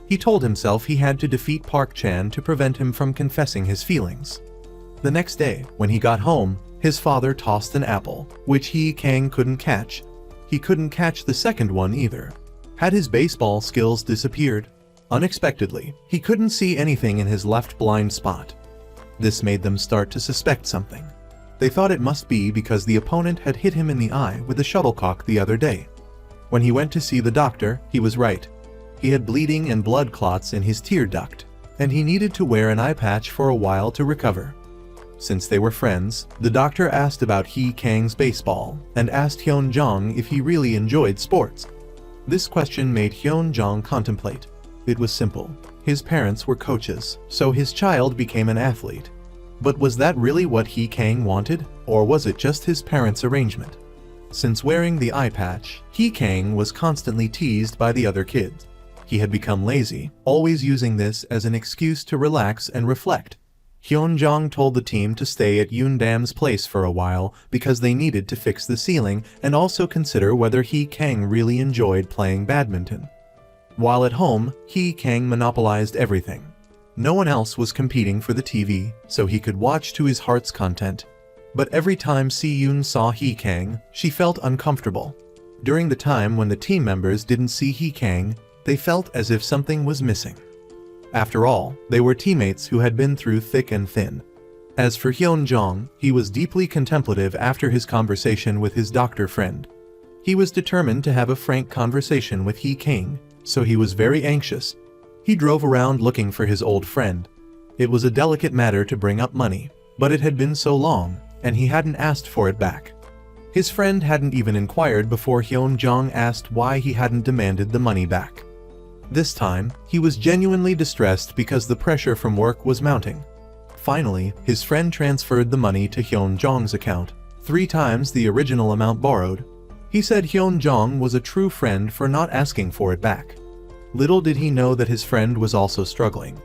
He told himself he had to defeat Park Chan to prevent him from confessing his feelings. The next day, when he got home, his father tossed an apple, which Hee Kang couldn't catch. He couldn't catch the second one either. Had his baseball skills disappeared? Unexpectedly, he couldn't see anything in his left blind spot. This made them start to suspect something. They thought it must be because the opponent had hit him in the eye with a shuttlecock the other day. When he went to see the doctor, he was right. He had bleeding and blood clots in his tear duct, and he needed to wear an eye patch for a while to recover. Since they were friends, the doctor asked about Hee Kang's baseball and asked Hyun Jong if he really enjoyed sports. This question made Hyun Jong contemplate. It was simple. His parents were coaches, so his child became an athlete. But was that really what Hee Kang wanted, or was it just his parents' arrangement? Since wearing the eye patch, Hee Kang was constantly teased by the other kids. He had become lazy, always using this as an excuse to relax and reflect. Hyunjong told the team to stay at Yoondam's place for a while because they needed to fix the ceiling and also consider whether Hee Kang really enjoyed playing badminton. While at home, Hee Kang monopolized everything. No one else was competing for the TV, so he could watch to his heart's content. But every time Si-yoon saw Hee Kang, she felt uncomfortable. During the time when the team members didn't see Hee Kang, they felt as if something was missing. After all, they were teammates who had been through thick and thin. As for Hyunjong, he was deeply contemplative after his conversation with his doctor friend. He was determined to have a frank conversation with Hee Kang, so he was very anxious. He drove around looking for his old friend. It was a delicate matter to bring up money, but it had been so long, and he hadn't asked for it back. His friend hadn't even inquired before Hyunjong asked why he hadn't demanded the money back. This time, he was genuinely distressed because the pressure from work was mounting. Finally, his friend transferred the money to Hyunjong's account, 3 times the original amount borrowed. He said Hyunjong was a true friend for not asking for it back. Little did he know that his friend was also struggling.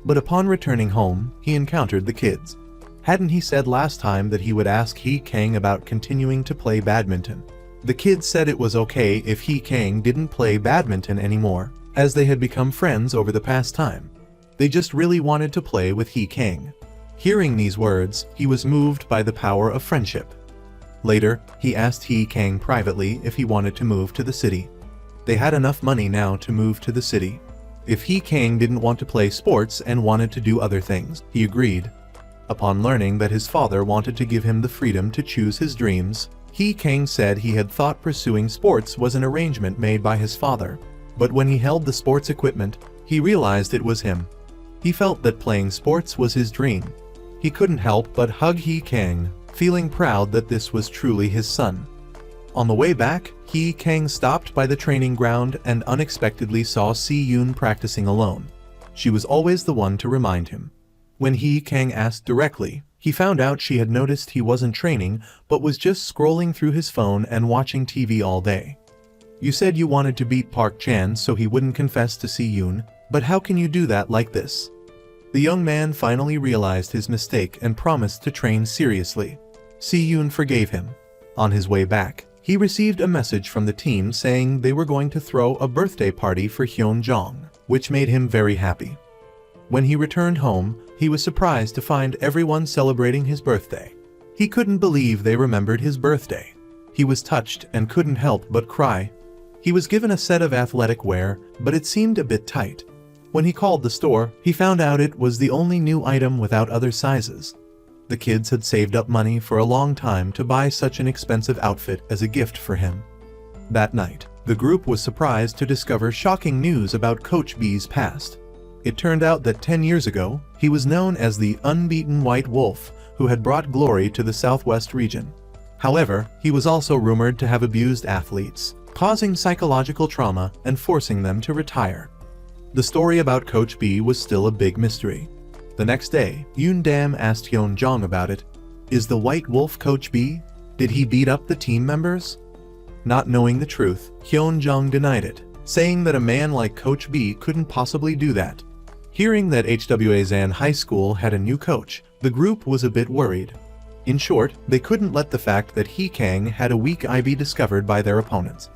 But upon returning home, he encountered the kids. Hadn't he said last time that he would ask Hee Kang about continuing to play badminton? The kids said it was okay if Hee Kang didn't play badminton anymore, as they had become friends over the past time. They just really wanted to play with Hee Kang. Hearing these words, he was moved by the power of friendship. Later, he asked Hee Kang privately if he wanted to move to the city. They had enough money now to move to the city. If Hee Kang didn't want to play sports and wanted to do other things, he agreed. Upon learning that his father wanted to give him the freedom to choose his dreams, Hee Kang said he had thought pursuing sports was an arrangement made by his father. But when he held the sports equipment, he realized it was him. He felt that playing sports was his dream. He couldn't help but hug Hee Kang, feeling proud that this was truly his son. On the way back, Hee Kang stopped by the training ground and unexpectedly saw Si-yoon practicing alone. She was always the one to remind him. When Hee Kang asked directly, he found out she had noticed he wasn't training but was just scrolling through his phone and watching TV all day. You said you wanted to beat Park Chan so he wouldn't confess to Si-yoon, but how can you do that like this? The young man finally realized his mistake and promised to train seriously. Si-yoon forgave him. On his way back, he received a message from the team saying they were going to throw a birthday party for Hyunjong, which made him very happy. When he returned home, he was surprised to find everyone celebrating his birthday. He couldn't believe they remembered his birthday. He was touched and couldn't help but cry. He was given a set of athletic wear, but it seemed a bit tight. When he called the store, he found out it was the only new item without other sizes. The kids had saved up money for a long time to buy such an expensive outfit as a gift for him. That night, the group was surprised to discover shocking news about Coach B's past. It turned out that 10 years ago, he was known as the unbeaten White Wolf, who had brought glory to the Southwest region. However, he was also rumored to have abused athletes, causing psychological trauma and forcing them to retire. The story about Coach B was still a big mystery. The next day, Yoondam asked Hyunjong about it. Is the White Wolf Coach B? Did he beat up the team members? Not knowing the truth, Hyunjong denied it, saying that a man like Coach B couldn't possibly do that. Hearing that Hwa-san High School had a new coach, the group was a bit worried. In short, they couldn't let the fact that Hee Kang had a weak eye be discovered by their opponents.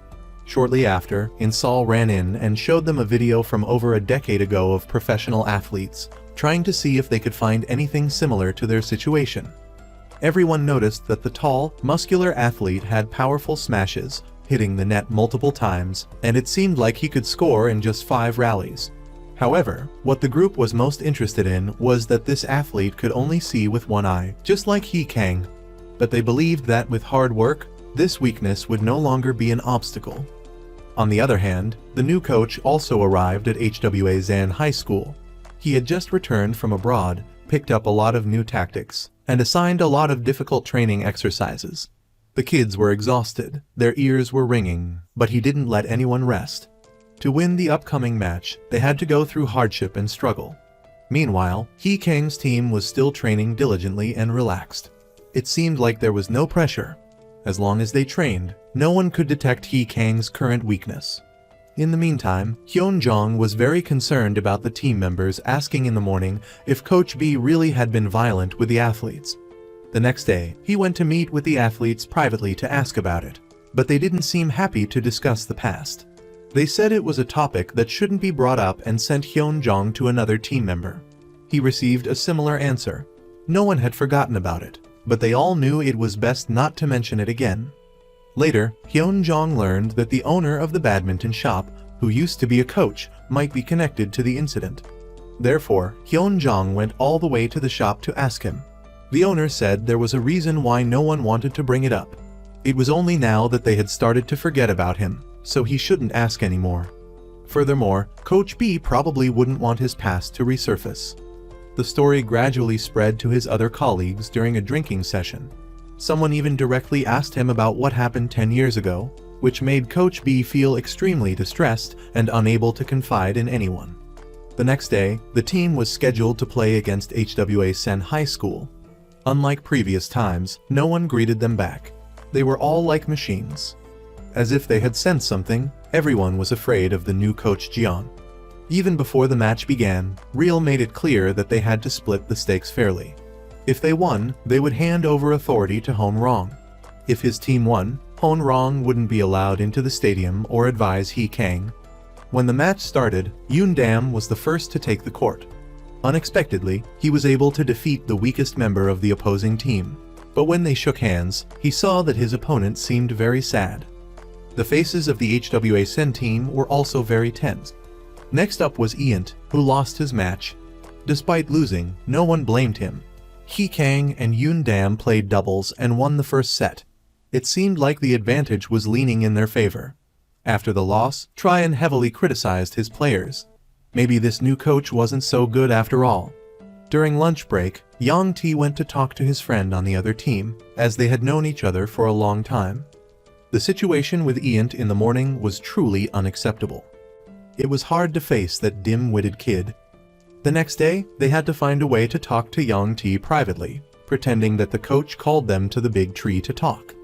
Shortly after, Insol ran in and showed them a video from over a decade ago of professional athletes, trying to see if they could find anything similar to their situation. Everyone noticed that the tall, muscular athlete had powerful smashes, hitting the net multiple times, and it seemed like he could score in just 5 rallies. However, what the group was most interested in was that this athlete could only see with one eye, just like Hee Kang. But they believed that with hard work, this weakness would no longer be an obstacle. On the other hand, the new coach also arrived at Hwa-san High School. He had just returned from abroad, picked up a lot of new tactics, and assigned a lot of difficult training exercises. The kids were exhausted, their ears were ringing, but he didn't let anyone rest. To win the upcoming match, they had to go through hardship and struggle. Meanwhile, Hee Kang's team was still training diligently and relaxed. It seemed like there was no pressure. As long as they trained, no one could detect Hee Kang's current weakness. In the meantime, Hyun-jong was very concerned about the team members asking in the morning if Coach B really had been violent with the athletes. The next day, he went to meet with the athletes privately to ask about it, but they didn't seem happy to discuss the past. They said it was a topic that shouldn't be brought up and sent Hyun-jong to another team member. He received a similar answer. No one had forgotten about it, but they all knew it was best not to mention it again. Later, Hyun-jong learned that the owner of the badminton shop, who used to be a coach, might be connected to the incident. Therefore, Hyun-jong went all the way to the shop to ask him. The owner said there was a reason why no one wanted to bring it up. It was only now that they had started to forget about him, so he shouldn't ask anymore. Furthermore, Coach B probably wouldn't want his past to resurface. The story gradually spread to his other colleagues during a drinking session. Someone even directly asked him about what happened 10 years ago, which made Coach B feel extremely distressed and unable to confide in anyone. The next day, the team was scheduled to play against HWA Sen High School. Unlike previous times, no one greeted them back. They were all like machines. As if they had sensed something, everyone was afraid of the new coach Jeon. Even before the match began, Real made it clear that they had to split the stakes fairly. If they won, they would hand over authority to Hon Rong. If his team won, Hon Rong wouldn't be allowed into the stadium or advise Hee Kang. When the match started, Yoon Dam was the first to take the court. Unexpectedly, he was able to defeat the weakest member of the opposing team. But when they shook hands, he saw that his opponent seemed very sad. The faces of the HWA Sen team were also very tense. Next up was Iant, who lost his match. Despite losing, no one blamed him. Hee Kang and Yoon Dam played doubles and won the first set. It seemed like the advantage was leaning in their favor. After the loss, Tryon heavily criticized his players. Maybe this new coach wasn't so good after all. During lunch break, Yang Tae went to talk to his friend on the other team, as they had known each other for a long time. The situation with Iant in the morning was truly unacceptable. It was hard to face that dim-witted kid. The next day, they had to find a way to talk to Yang Tae privately, pretending that the coach called them to the big tree to talk.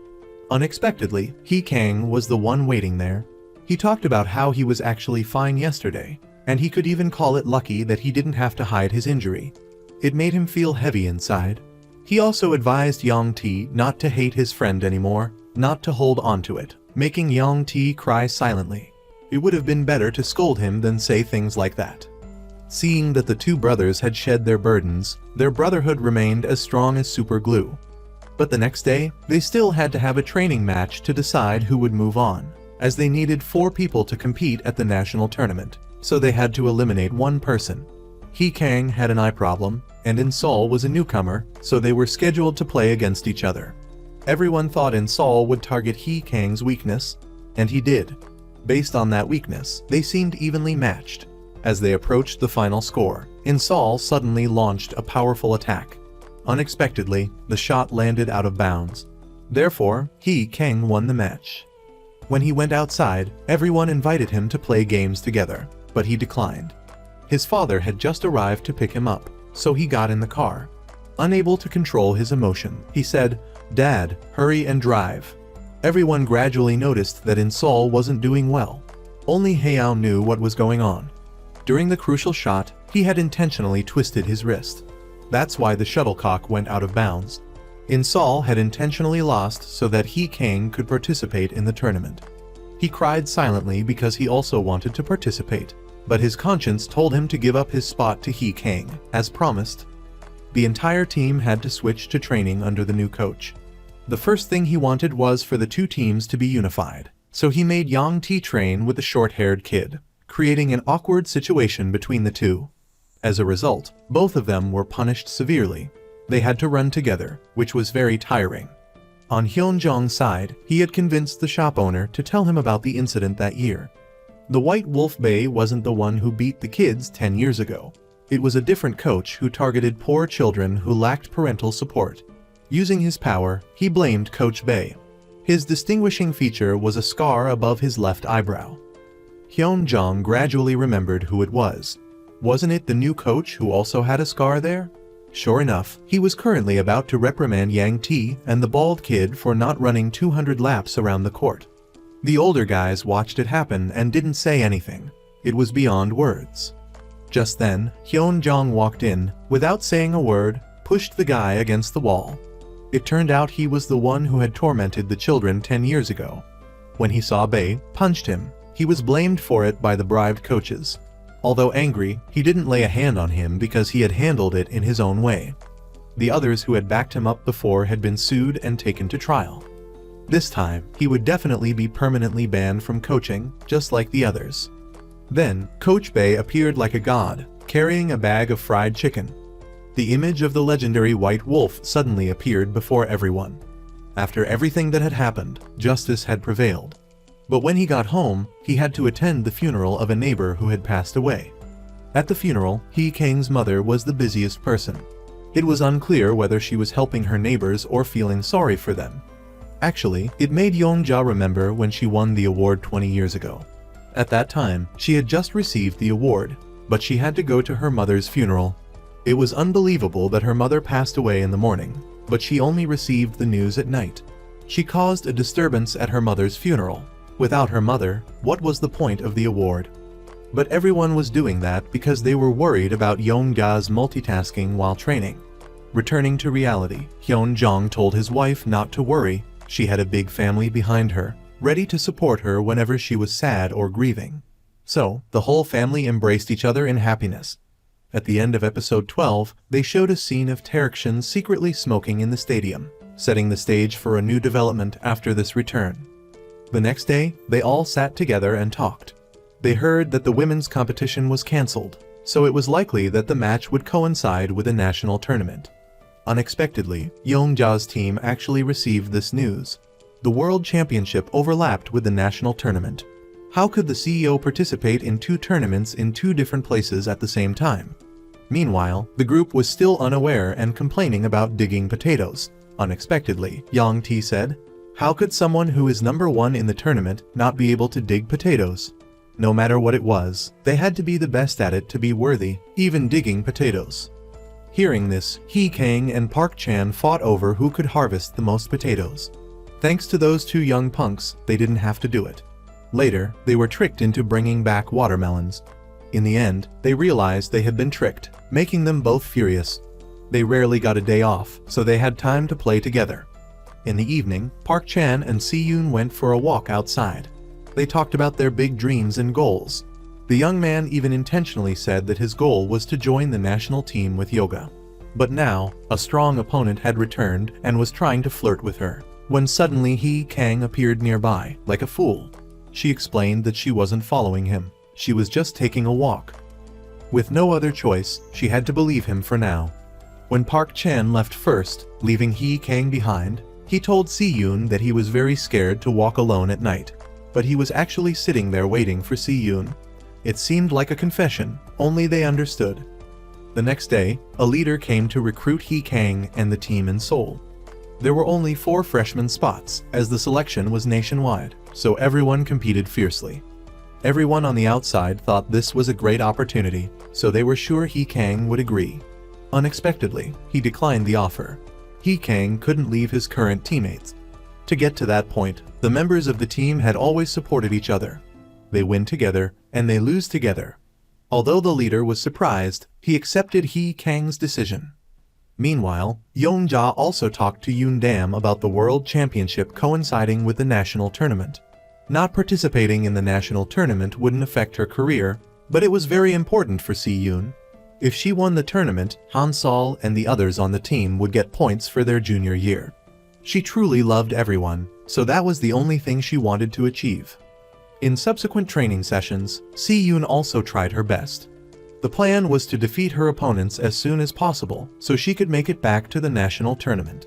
Unexpectedly, Hee Kang was the one waiting there. He talked about how he was actually fine yesterday, and he could even call it lucky that he didn't have to hide his injury. It made him feel heavy inside. He also advised Yang Tae not to hate his friend anymore, not to hold on to it, making Yang Tae cry silently. It would have been better to scold him than say things like that. Seeing that the two brothers had shed their burdens, their brotherhood remained as strong as super glue. But the next day, they still had to have a training match to decide who would move on, as they needed 4 people to compete at the national tournament, so they had to eliminate one person. Hee Kang had an eye problem, and In-sol was a newcomer, so they were scheduled to play against each other. Everyone thought In-sol would target Hee Kang's weakness, and he did. Based on that weakness, they seemed evenly matched. As they approached the final score, In-sol suddenly launched a powerful attack. Unexpectedly, the shot landed out of bounds. Therefore, Hee Kang won the match. When he went outside, everyone invited him to play games together, but he declined. His father had just arrived to pick him up, so he got in the car. Unable to control his emotion, he said, "Dad, hurry and drive." Everyone gradually noticed that In-sol wasn't doing well. Only Haeao knew what was going on. During the crucial shot, he had intentionally twisted his wrist. That's why the shuttlecock went out of bounds. In-sol had intentionally lost so that Hee Kang could participate in the tournament. He cried silently because he also wanted to participate, but his conscience told him to give up his spot to Hee Kang, as promised. The entire team had to switch to training under the new coach. The first thing he wanted was for the two teams to be unified, so he made Yang Tae train with the short-haired kid, creating an awkward situation between the two. As a result, both of them were punished severely. They had to run together, which was very tiring. On Hyun-jong's side, he had convinced the shop owner to tell him about the incident that year. The White Wolf Bay wasn't the one who beat the kids 10 years ago. It was a different coach who targeted poor children who lacked parental support. Using his power, he blamed Coach Bay. His distinguishing feature was a scar above his left eyebrow. Hyun-jong gradually remembered who it was. Wasn't it the new coach who also had a scar there? Sure enough, he was currently about to reprimand Yang Tae and the bald kid for not running 200 laps around the court. The older guys watched it happen and didn't say anything. It was beyond words. Just then, Hyun-jong walked in, without saying a word, pushed the guy against the wall. It turned out he was the one who had tormented the children 10 years ago. When he saw Bae punched him, he was blamed for it by the bribed coaches. Although angry, he didn't lay a hand on him because he had handled it in his own way. The others who had backed him up before had been sued and taken to trial. This time, he would definitely be permanently banned from coaching, just like the others. Then, Coach Bae appeared like a god, carrying a bag of fried chicken. The image of the legendary White Wolf suddenly appeared before everyone. After everything that had happened, justice had prevailed. But when he got home, he had to attend the funeral of a neighbor who had passed away. At the funeral, Hee Kang's mother was the busiest person. It was unclear whether she was helping her neighbors or feeling sorry for them. Actually, it made Yeonja remember when she won the award 20 years ago. At that time, she had just received the award, but she had to go to her mother's funeral. It was unbelievable that her mother passed away in the morning, but she only received the news at night. She caused a disturbance at her mother's funeral. Without her mother, what was the point of the award? But everyone was doing that because they were worried about Yeonja's multitasking while training. Returning to reality, Hyun-jong told his wife not to worry. She had a big family behind her, ready to support her whenever she was sad or grieving. So, the whole family embraced each other in happiness. At the end of episode 12, they showed a scene of Taerekshin secretly smoking in the stadium, setting the stage for a new development after this return. The next day, they all sat together and talked. They heard that the women's competition was cancelled, so it was likely that the match would coincide with a national tournament. Unexpectedly, Yeonja's team actually received this news. The World Championship overlapped with the national tournament. How could the CEO participate in two tournaments in two different places at the same time? Meanwhile, the group was still unaware and complaining about digging potatoes. Unexpectedly, Yang T said, "How could someone who is number one in the tournament not be able to dig potatoes?" No matter what it was, they had to be the best at it to be worthy, even digging potatoes. Hearing this, Hee Kang and Park Chan fought over who could harvest the most potatoes. Thanks to those two young punks, they didn't have to do it. Later, they were tricked into bringing back watermelons. In the end, they realized they had been tricked, making them both furious. They rarely got a day off, so they had time to play together. In the evening, Park Chan and Si-yoon went for a walk outside. They talked about their big dreams and goals. The young man even intentionally said that his goal was to join the national team with yoga. But now, a strong opponent had returned and was trying to flirt with her, when suddenly Hee Kang appeared nearby, like a fool. She explained that she wasn't following him, she was just taking a walk. With no other choice, she had to believe him for now. When Park Chan left first, leaving Hee Kang behind, he told Si-yoon that he was very scared to walk alone at night. But he was actually sitting there waiting for Si-yoon. It seemed like a confession, only they understood. The next day, a leader came to recruit Hee Kang and the team in Seoul. There were only 4 freshman spots, as the selection was nationwide, so everyone competed fiercely. Everyone on the outside thought this was a great opportunity, so they were sure Hee Kang would agree. Unexpectedly, he declined the offer. Hee Kang couldn't leave his current teammates. To get to that point, the members of the team had always supported each other. They win together, and they lose together. Although the leader was surprised, he accepted Hee Kang's decision. Meanwhile, Yeonja also talked to Yoon Dam about the World Championship coinciding with the national tournament. Not participating in the national tournament wouldn't affect her career, but it was very important for Si-yoon. If she won the tournament, Han Sol and the others on the team would get points for their junior year. She truly loved everyone, so that was the only thing she wanted to achieve. In subsequent training sessions, Si-yoon also tried her best. The plan was to defeat her opponents as soon as possible so she could make it back to the national tournament.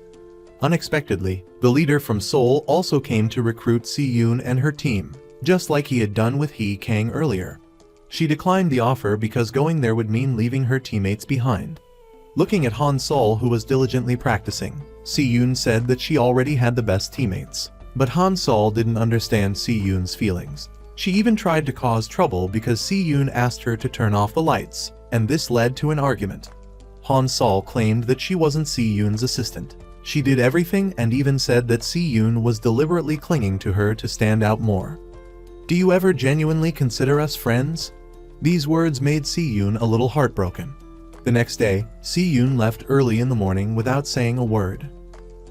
Unexpectedly, the leader from Seoul also came to recruit Si-yoon and her team, just like he had done with Hee Kang earlier. She declined the offer because going there would mean leaving her teammates behind. Looking at Han Sol, who was diligently practicing, Si-yoon said that she already had the best teammates. But Han Sol didn't understand Si-yoon's feelings. She even tried to cause trouble because Si-yoon asked her to turn off the lights, and this led to an argument. Han Sol claimed that she wasn't Si-yoon's assistant. She did everything and even said that Si-yoon was deliberately clinging to her to stand out more. "Do you ever genuinely consider us friends?" These words made Si-yoon a little heartbroken. The next day, Si-yoon left early in the morning without saying a word.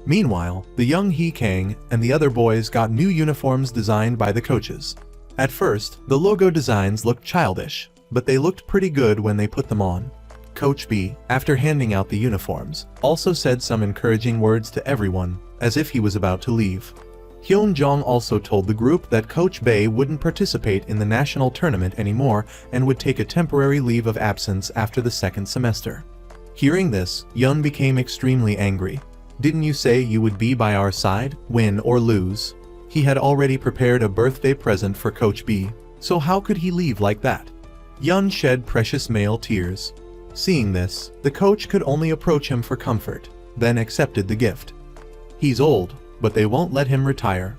Meanwhile, the young Hee-kang and the other boys got new uniforms designed by the coaches. At first, the logo designs looked childish, but they looked pretty good when they put them on. Coach B, after handing out the uniforms, also said some encouraging words to everyone, as if he was about to leave. Hyun-jong also told the group that Coach Bae wouldn't participate in the national tournament anymore and would take a temporary leave of absence after the second semester. Hearing this, Yun became extremely angry. "Didn't you say you would be by our side, win or lose?" He had already prepared a birthday present for Coach B, so how could he leave like that? Yun shed precious male tears. Seeing this, the coach could only approach him for comfort, then accepted the gift. He's old, but they won't let him retire.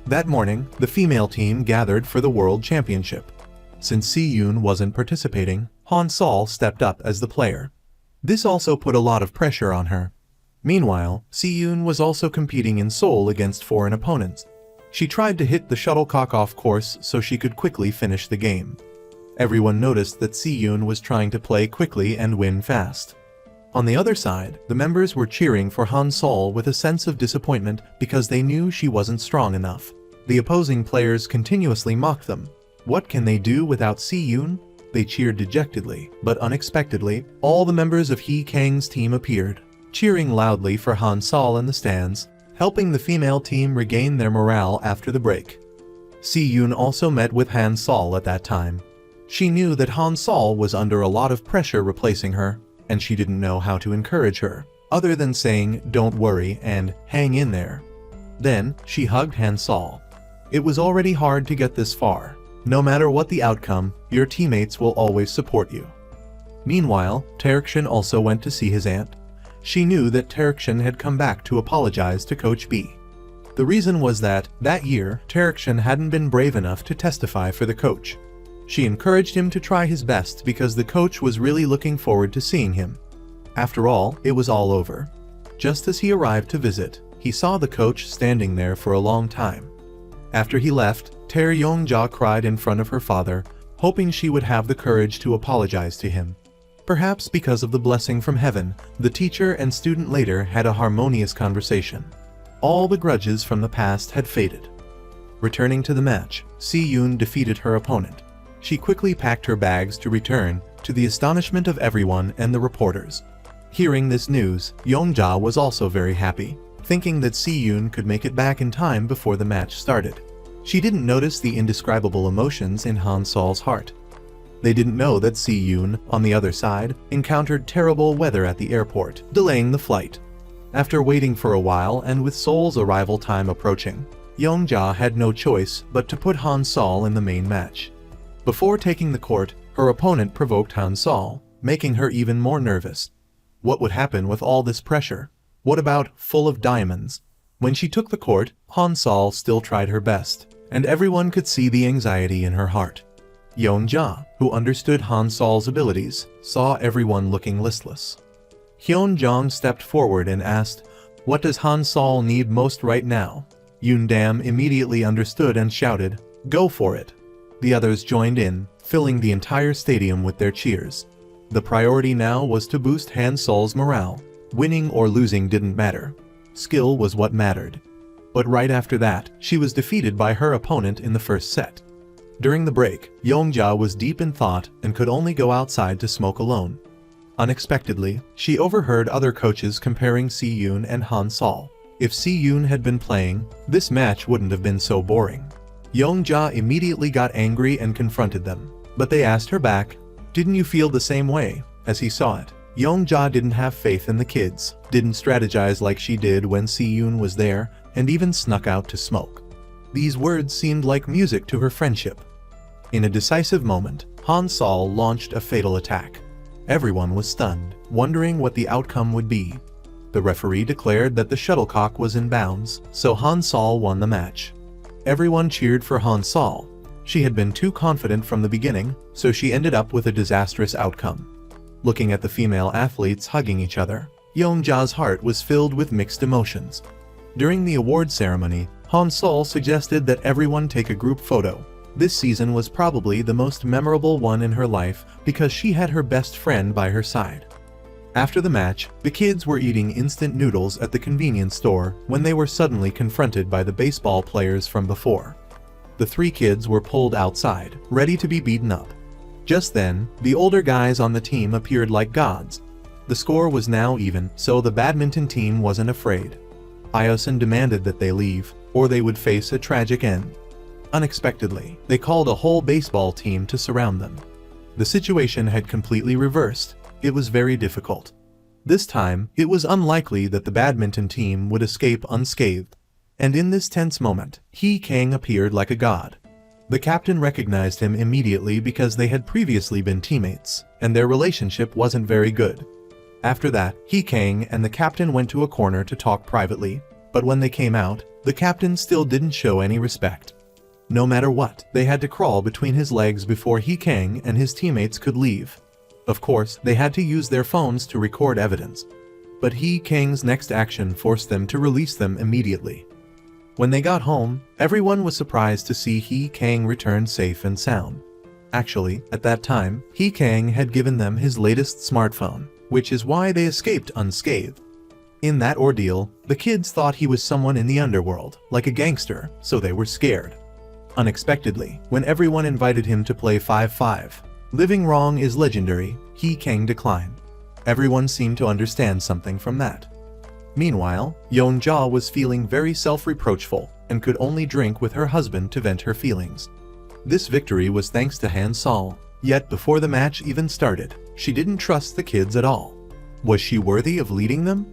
That morning, the female team gathered for the World Championship. Since Si-yoon wasn't participating, Han Sol stepped up as the player. This also put a lot of pressure on her. Meanwhile, Si-yoon was also competing in Seoul against foreign opponents. She tried to hit the shuttlecock off course so she could quickly finish the game. Everyone noticed that Si-yoon was trying to play quickly and win fast. On the other side, the members were cheering for Han Sol with a sense of disappointment because they knew she wasn't strong enough. The opposing players continuously mocked them. What can they do without Si-yoon? They cheered dejectedly, but unexpectedly, all the members of Hee-kang's team appeared, cheering loudly for Han Sol in the stands, helping the female team regain their morale after the break. Si-yoon also met with Han Sol at that time. She knew that Han Sol was under a lot of pressure replacing her, and she didn't know how to encourage her, other than saying "don't worry" and "hang in there." Then, she hugged Han Sol. It was already hard to get this far. No matter what the outcome, your teammates will always support you. Meanwhile, Taerekshin also went to see his aunt. She knew that Taerekshin had come back to apologize to Coach B. The reason was that year, Taerekshin hadn't been brave enough to testify for the coach. She encouraged him to try his best because the coach was really looking forward to seeing him. After all, it was all over. Just as he arrived to visit, he saw the coach standing there for a long time. After he left, Tae Yong-ja cried in front of her father, hoping she would have the courage to apologize to him. Perhaps because of the blessing from heaven, the teacher and student later had a harmonious conversation. All the grudges from the past had faded. Returning to the match, Si-yoon defeated her opponent. She quickly packed her bags to return, to the astonishment of everyone and the reporters. Hearing this news, Yong-ja was also very happy, thinking that Si-yoon could make it back in time before the match started. She didn't notice the indescribable emotions in Han Sol's heart. They didn't know that Si-yoon, on the other side, encountered terrible weather at the airport, delaying the flight. After waiting for a while and with Seoul's arrival time approaching, Yong-ja had no choice but to put Han Sol in the main match. Before taking the court, her opponent provoked Han Sol, making her even more nervous. What would happen with all this pressure? What about full of diamonds? When she took the court, Han Sol still tried her best, and everyone could see the anxiety in her heart. Yong-ja, who understood Han Sol's abilities, saw everyone looking listless. Hyun-jong stepped forward and asked, "What does Han Sol need most right now?" Yoon-dam immediately understood and shouted, "Go for it!" The others joined in, filling the entire stadium with their cheers. The priority now was to boost Han Sol's morale. Winning or losing didn't matter. Skill was what mattered. But right after that, she was defeated by her opponent in the first set. During the break, Yong-ja was deep in thought and could only go outside to smoke alone. Unexpectedly, she overheard other coaches comparing Si-yoon and Han Sol. If Si-yoon had been playing, this match wouldn't have been so boring. Yong-ja immediately got angry and confronted them, but they asked her back, "Didn't you feel the same way?" As he saw it, Yong-ja didn't have faith in the kids, didn't strategize like she did when Si-yoon was there, and even snuck out to smoke. These words seemed like music to her friendship. In a decisive moment, Han Sol launched a fatal attack. Everyone was stunned, wondering what the outcome would be. The referee declared that the shuttlecock was in bounds, so Han Sol won the match. Everyone cheered for Han Sol. She had been too confident from the beginning, so she ended up with a disastrous outcome. Looking at the female athletes hugging each other, Yeonja's heart was filled with mixed emotions. During the award ceremony, Han Sol suggested that everyone take a group photo. This season was probably the most memorable one in her life because she had her best friend by her side. After the match, the kids were eating instant noodles at the convenience store when they were suddenly confronted by the baseball players from before. The three kids were pulled outside, ready to be beaten up. Just then, the older guys on the team appeared like gods. The score was now even, so the badminton team wasn't afraid. Iosun demanded that they leave, or they would face a tragic end. Unexpectedly, they called a whole baseball team to surround them. The situation had completely reversed. It was very difficult. This time, it was unlikely that the badminton team would escape unscathed. And in this tense moment, Hee Kang appeared like a god. The captain recognized him immediately because they had previously been teammates, and their relationship wasn't very good. After that, Hee Kang and the captain went to a corner to talk privately, but when they came out, the captain still didn't show any respect. No matter what, they had to crawl between his legs before Hee Kang and his teammates could leave. Of course, they had to use their phones to record evidence. But Hee Kang's next action forced them to release them immediately. When they got home, everyone was surprised to see Hee Kang return safe and sound. Actually, at that time, Hee Kang had given them his latest smartphone, which is why they escaped unscathed. In that ordeal, the kids thought he was someone in the underworld, like a gangster, so they were scared. Unexpectedly, when everyone invited him to play 5-5, living wrong is legendary, Hee Kang declined. Everyone seemed to understand something from that. Meanwhile, Yeonja was feeling very self-reproachful and could only drink with her husband to vent her feelings. This victory was thanks to Han Sol, yet before the match even started, she didn't trust the kids at all. Was she worthy of leading them?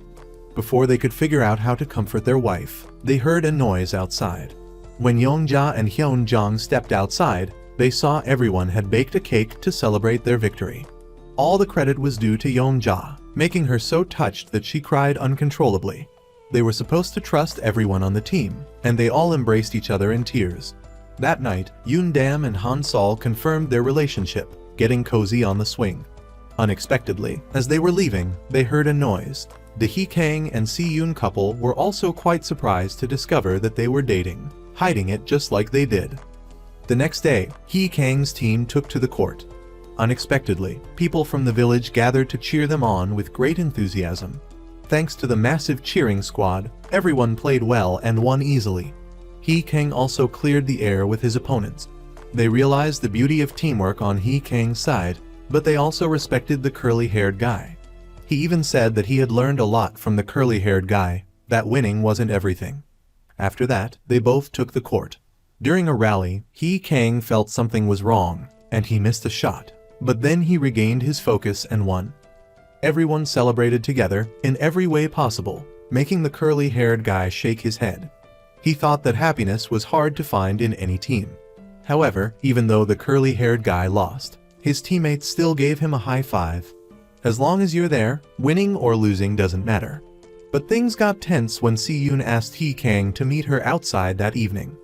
Before they could figure out how to comfort their wife, they heard a noise outside. When Yeonja and Hyunjong stepped outside, they saw everyone had baked a cake to celebrate their victory. All the credit was due to Yeonja, making her so touched that she cried uncontrollably. They were supposed to trust everyone on the team, and they all embraced each other in tears. That night, Yoon-dam and Han Sol confirmed their relationship, getting cozy on the swing. Unexpectedly, as they were leaving, they heard a noise. The Hee Kang and Si-yoon couple were also quite surprised to discover that they were dating, hiding it just like they did. The next day, Hee Kang's team took to the court. Unexpectedly, people from the village gathered to cheer them on with great enthusiasm. Thanks to the massive cheering squad, everyone played well and won easily. Hee Kang also cleared the air with his opponents. They realized the beauty of teamwork on Hee Kang's side, but they also respected the curly-haired guy. He even said that he had learned a lot from the curly-haired guy, that winning wasn't everything. After that, they both took the court. During a rally, Hee Kang felt something was wrong, and he missed a shot. But then he regained his focus and won. Everyone celebrated together in every way possible, making the curly-haired guy shake his head. He thought that happiness was hard to find in any team. However, even though the curly-haired guy lost, his teammates still gave him a high five. As long as you're there, winning or losing doesn't matter. But things got tense when Si-yoon asked Hee Kang to meet her outside that evening.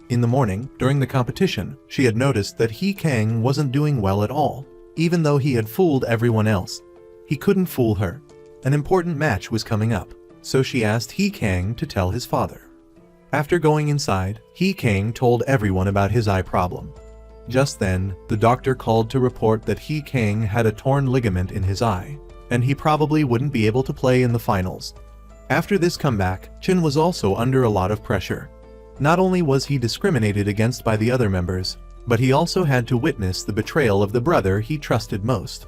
In the morning, during the competition, she had noticed that Hee Kang wasn't doing well at all, even though he had fooled everyone else. He couldn't fool her. An important match was coming up, so she asked Hee Kang to tell his father. After going inside, Hee Kang told everyone about his eye problem. Just then, the doctor called to report that Hee Kang had a torn ligament in his eye, and he probably wouldn't be able to play in the finals. After this comeback, Chin was also under a lot of pressure. Not only was he discriminated against by the other members, but he also had to witness the betrayal of the brother he trusted most.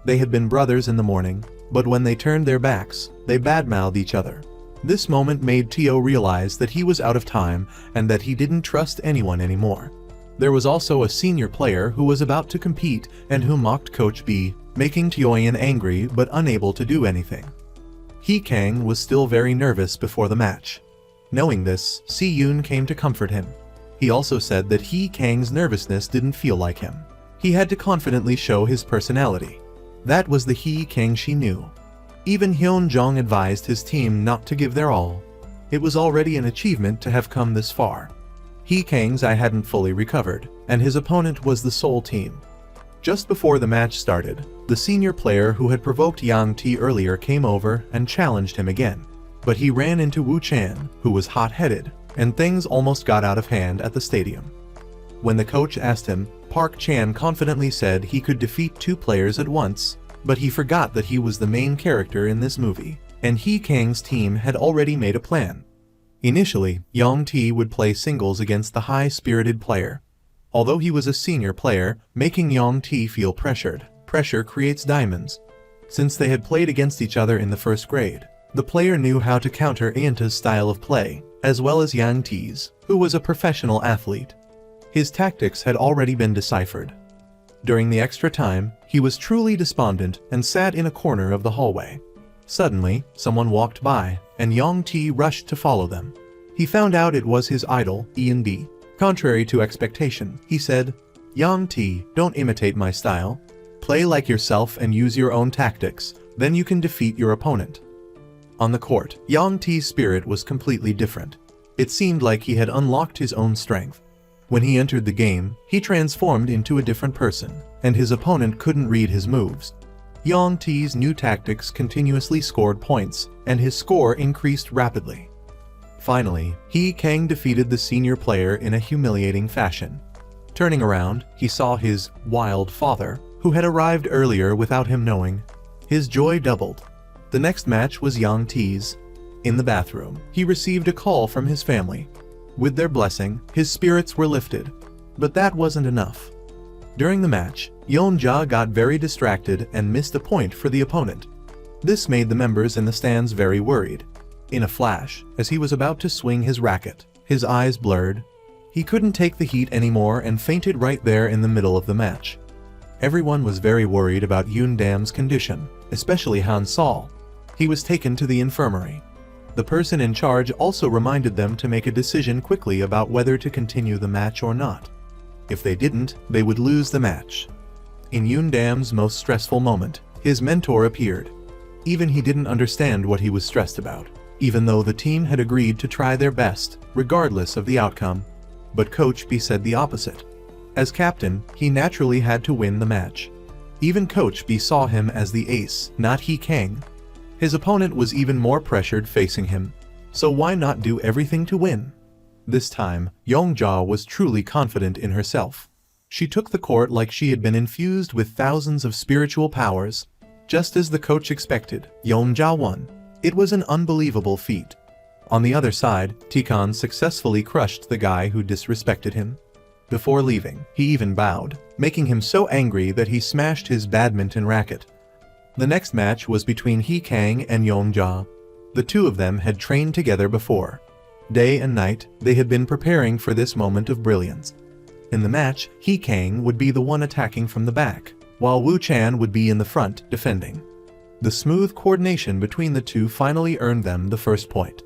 They had been brothers in the morning, but when they turned their backs, they badmouthed each other. This moment made Teo realize that he was out of time and that he didn't trust anyone anymore. There was also a senior player who was about to compete and who mocked Coach B, making Tyoyen angry but unable to do anything. Hee Kang was still very nervous before the match. Knowing this, Si-yoon came to comfort him. He also said that Hee Kang's nervousness didn't feel like him. He had to confidently show his personality. That was the Hee Kang she knew. Even Hyunjong advised his team not to give their all. It was already an achievement to have come this far. Hee Kang's eye hadn't fully recovered, and his opponent was the Seoul team. Just before the match started, the senior player who had provoked Yang Ti earlier came over and challenged him again. But he ran into Wu Chan, who was hot-headed, and things almost got out of hand at the stadium. When the coach asked him, Park Chan confidently said he could defeat 2 players at once, but he forgot that he was the main character in this movie, and He Kang's team had already made a plan. Initially, Yang Ti would play singles against the high-spirited player. Although he was a senior player, making Yang Ti feel pressured. Pressure creates diamonds. Since they had played against each other in the first grade, the player knew how to counter Ianta's style of play, as well as Yang Ti's, who was a professional athlete. His tactics had already been deciphered. During the extra time, he was truly despondent and sat in a corner of the hallway. Suddenly, someone walked by, and Yang Ti rushed to follow them. He found out it was his idol, Ian B. Contrary to expectation, he said, "Yang Ti, don't imitate my style. Play like yourself and use your own tactics, then you can defeat your opponent." On the court, Yang Ti's spirit was completely different. It seemed like he had unlocked his own strength. When he entered the game, he transformed into a different person, and his opponent couldn't read his moves. Yang Ti's new tactics continuously scored points, and his score increased rapidly. Finally, He Kang defeated the senior player in a humiliating fashion. Turning around, he saw his wild father, who had arrived earlier without him knowing. His joy doubled. The next match was Yang Ti's. In the bathroom, he received a call from his family. With their blessing, his spirits were lifted. But that wasn't enough. During the match, Yeonja got very distracted and missed a point for the opponent. This made the members in the stands very worried. In a flash, as he was about to swing his racket, his eyes blurred. He couldn't take the heat anymore and fainted right there in the middle of the match. Everyone was very worried about Yoon Dam's condition, especially Han Sol. He was taken to the infirmary. The person in charge also reminded them to make a decision quickly about whether to continue the match or not. If they didn't, they would lose the match. In Yoon Dam's most stressful moment, his mentor appeared. Even he didn't understand what he was stressed about, even though the team had agreed to try their best, regardless of the outcome. But Coach B said the opposite. As captain, he naturally had to win the match. Even Coach B saw him as the ace, not He Kang. His opponent was even more pressured facing him, so why not do everything to win? This time, Yeonja was truly confident in herself. She took the court like she had been infused with thousands of spiritual powers. Just as the coach expected, Yeonja won. It was an unbelievable feat. On the other side, Tikan successfully crushed the guy who disrespected him. Before leaving, he even bowed, making him so angry that he smashed his badminton racket. The next match was between He Kang and Yeonja. The two of them had trained together before. Day and night, they had been preparing for this moment of brilliance. In the match, He Kang would be the one attacking from the back, while Wu Chan would be in the front, defending. The smooth coordination between the two finally earned them the first point.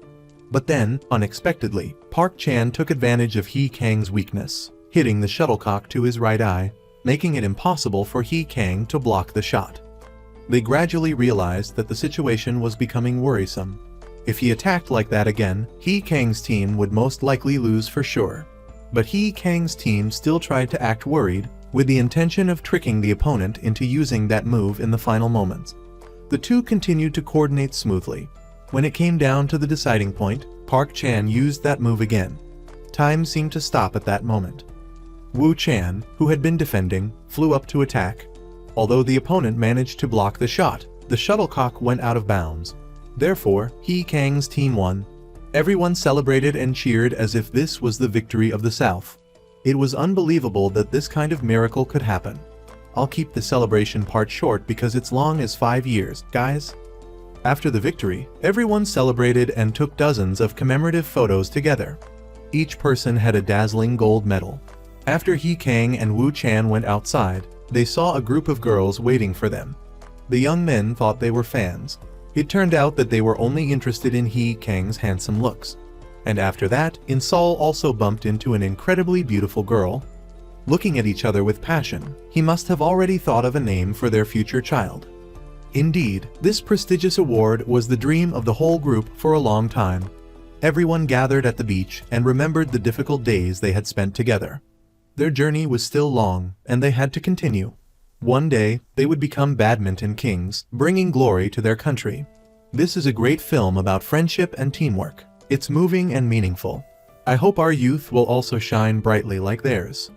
But then, unexpectedly, Park Chan took advantage of He Kang's weakness, hitting the shuttlecock to his right eye, making it impossible for He Kang to block the shot. They gradually realized that the situation was becoming worrisome. If he attacked like that again, He Kang's team would most likely lose for sure. But He Kang's team still tried to act worried, with the intention of tricking the opponent into using that move in the final moments. The two continued to coordinate smoothly. When it came down to the deciding point, Park Chan used that move again. Time seemed to stop at that moment. Wu Chan, who had been defending, flew up to attack. Although the opponent managed to block the shot, the shuttlecock went out of bounds. Therefore, He Kang's team won. Everyone celebrated and cheered as if this was the victory of the South. It was unbelievable that this kind of miracle could happen. I'll keep the celebration part short because it's long as 5 years, guys. After the victory, everyone celebrated and took dozens of commemorative photos together. Each person had a dazzling gold medal. After He Kang and Wu Chan went outside, they saw a group of girls waiting for them. The young men thought they were fans. It turned out that they were only interested in He Kang's handsome looks. And after that, Insol also bumped into an incredibly beautiful girl. Looking at each other with passion, he must have already thought of a name for their future child. Indeed, this prestigious award was the dream of the whole group for a long time. Everyone gathered at the beach and remembered the difficult days they had spent together. Their journey was still long, and they had to continue. One day, they would become badminton kings, bringing glory to their country. This is a great film about friendship and teamwork. It's moving and meaningful. I hope our youth will also shine brightly like theirs.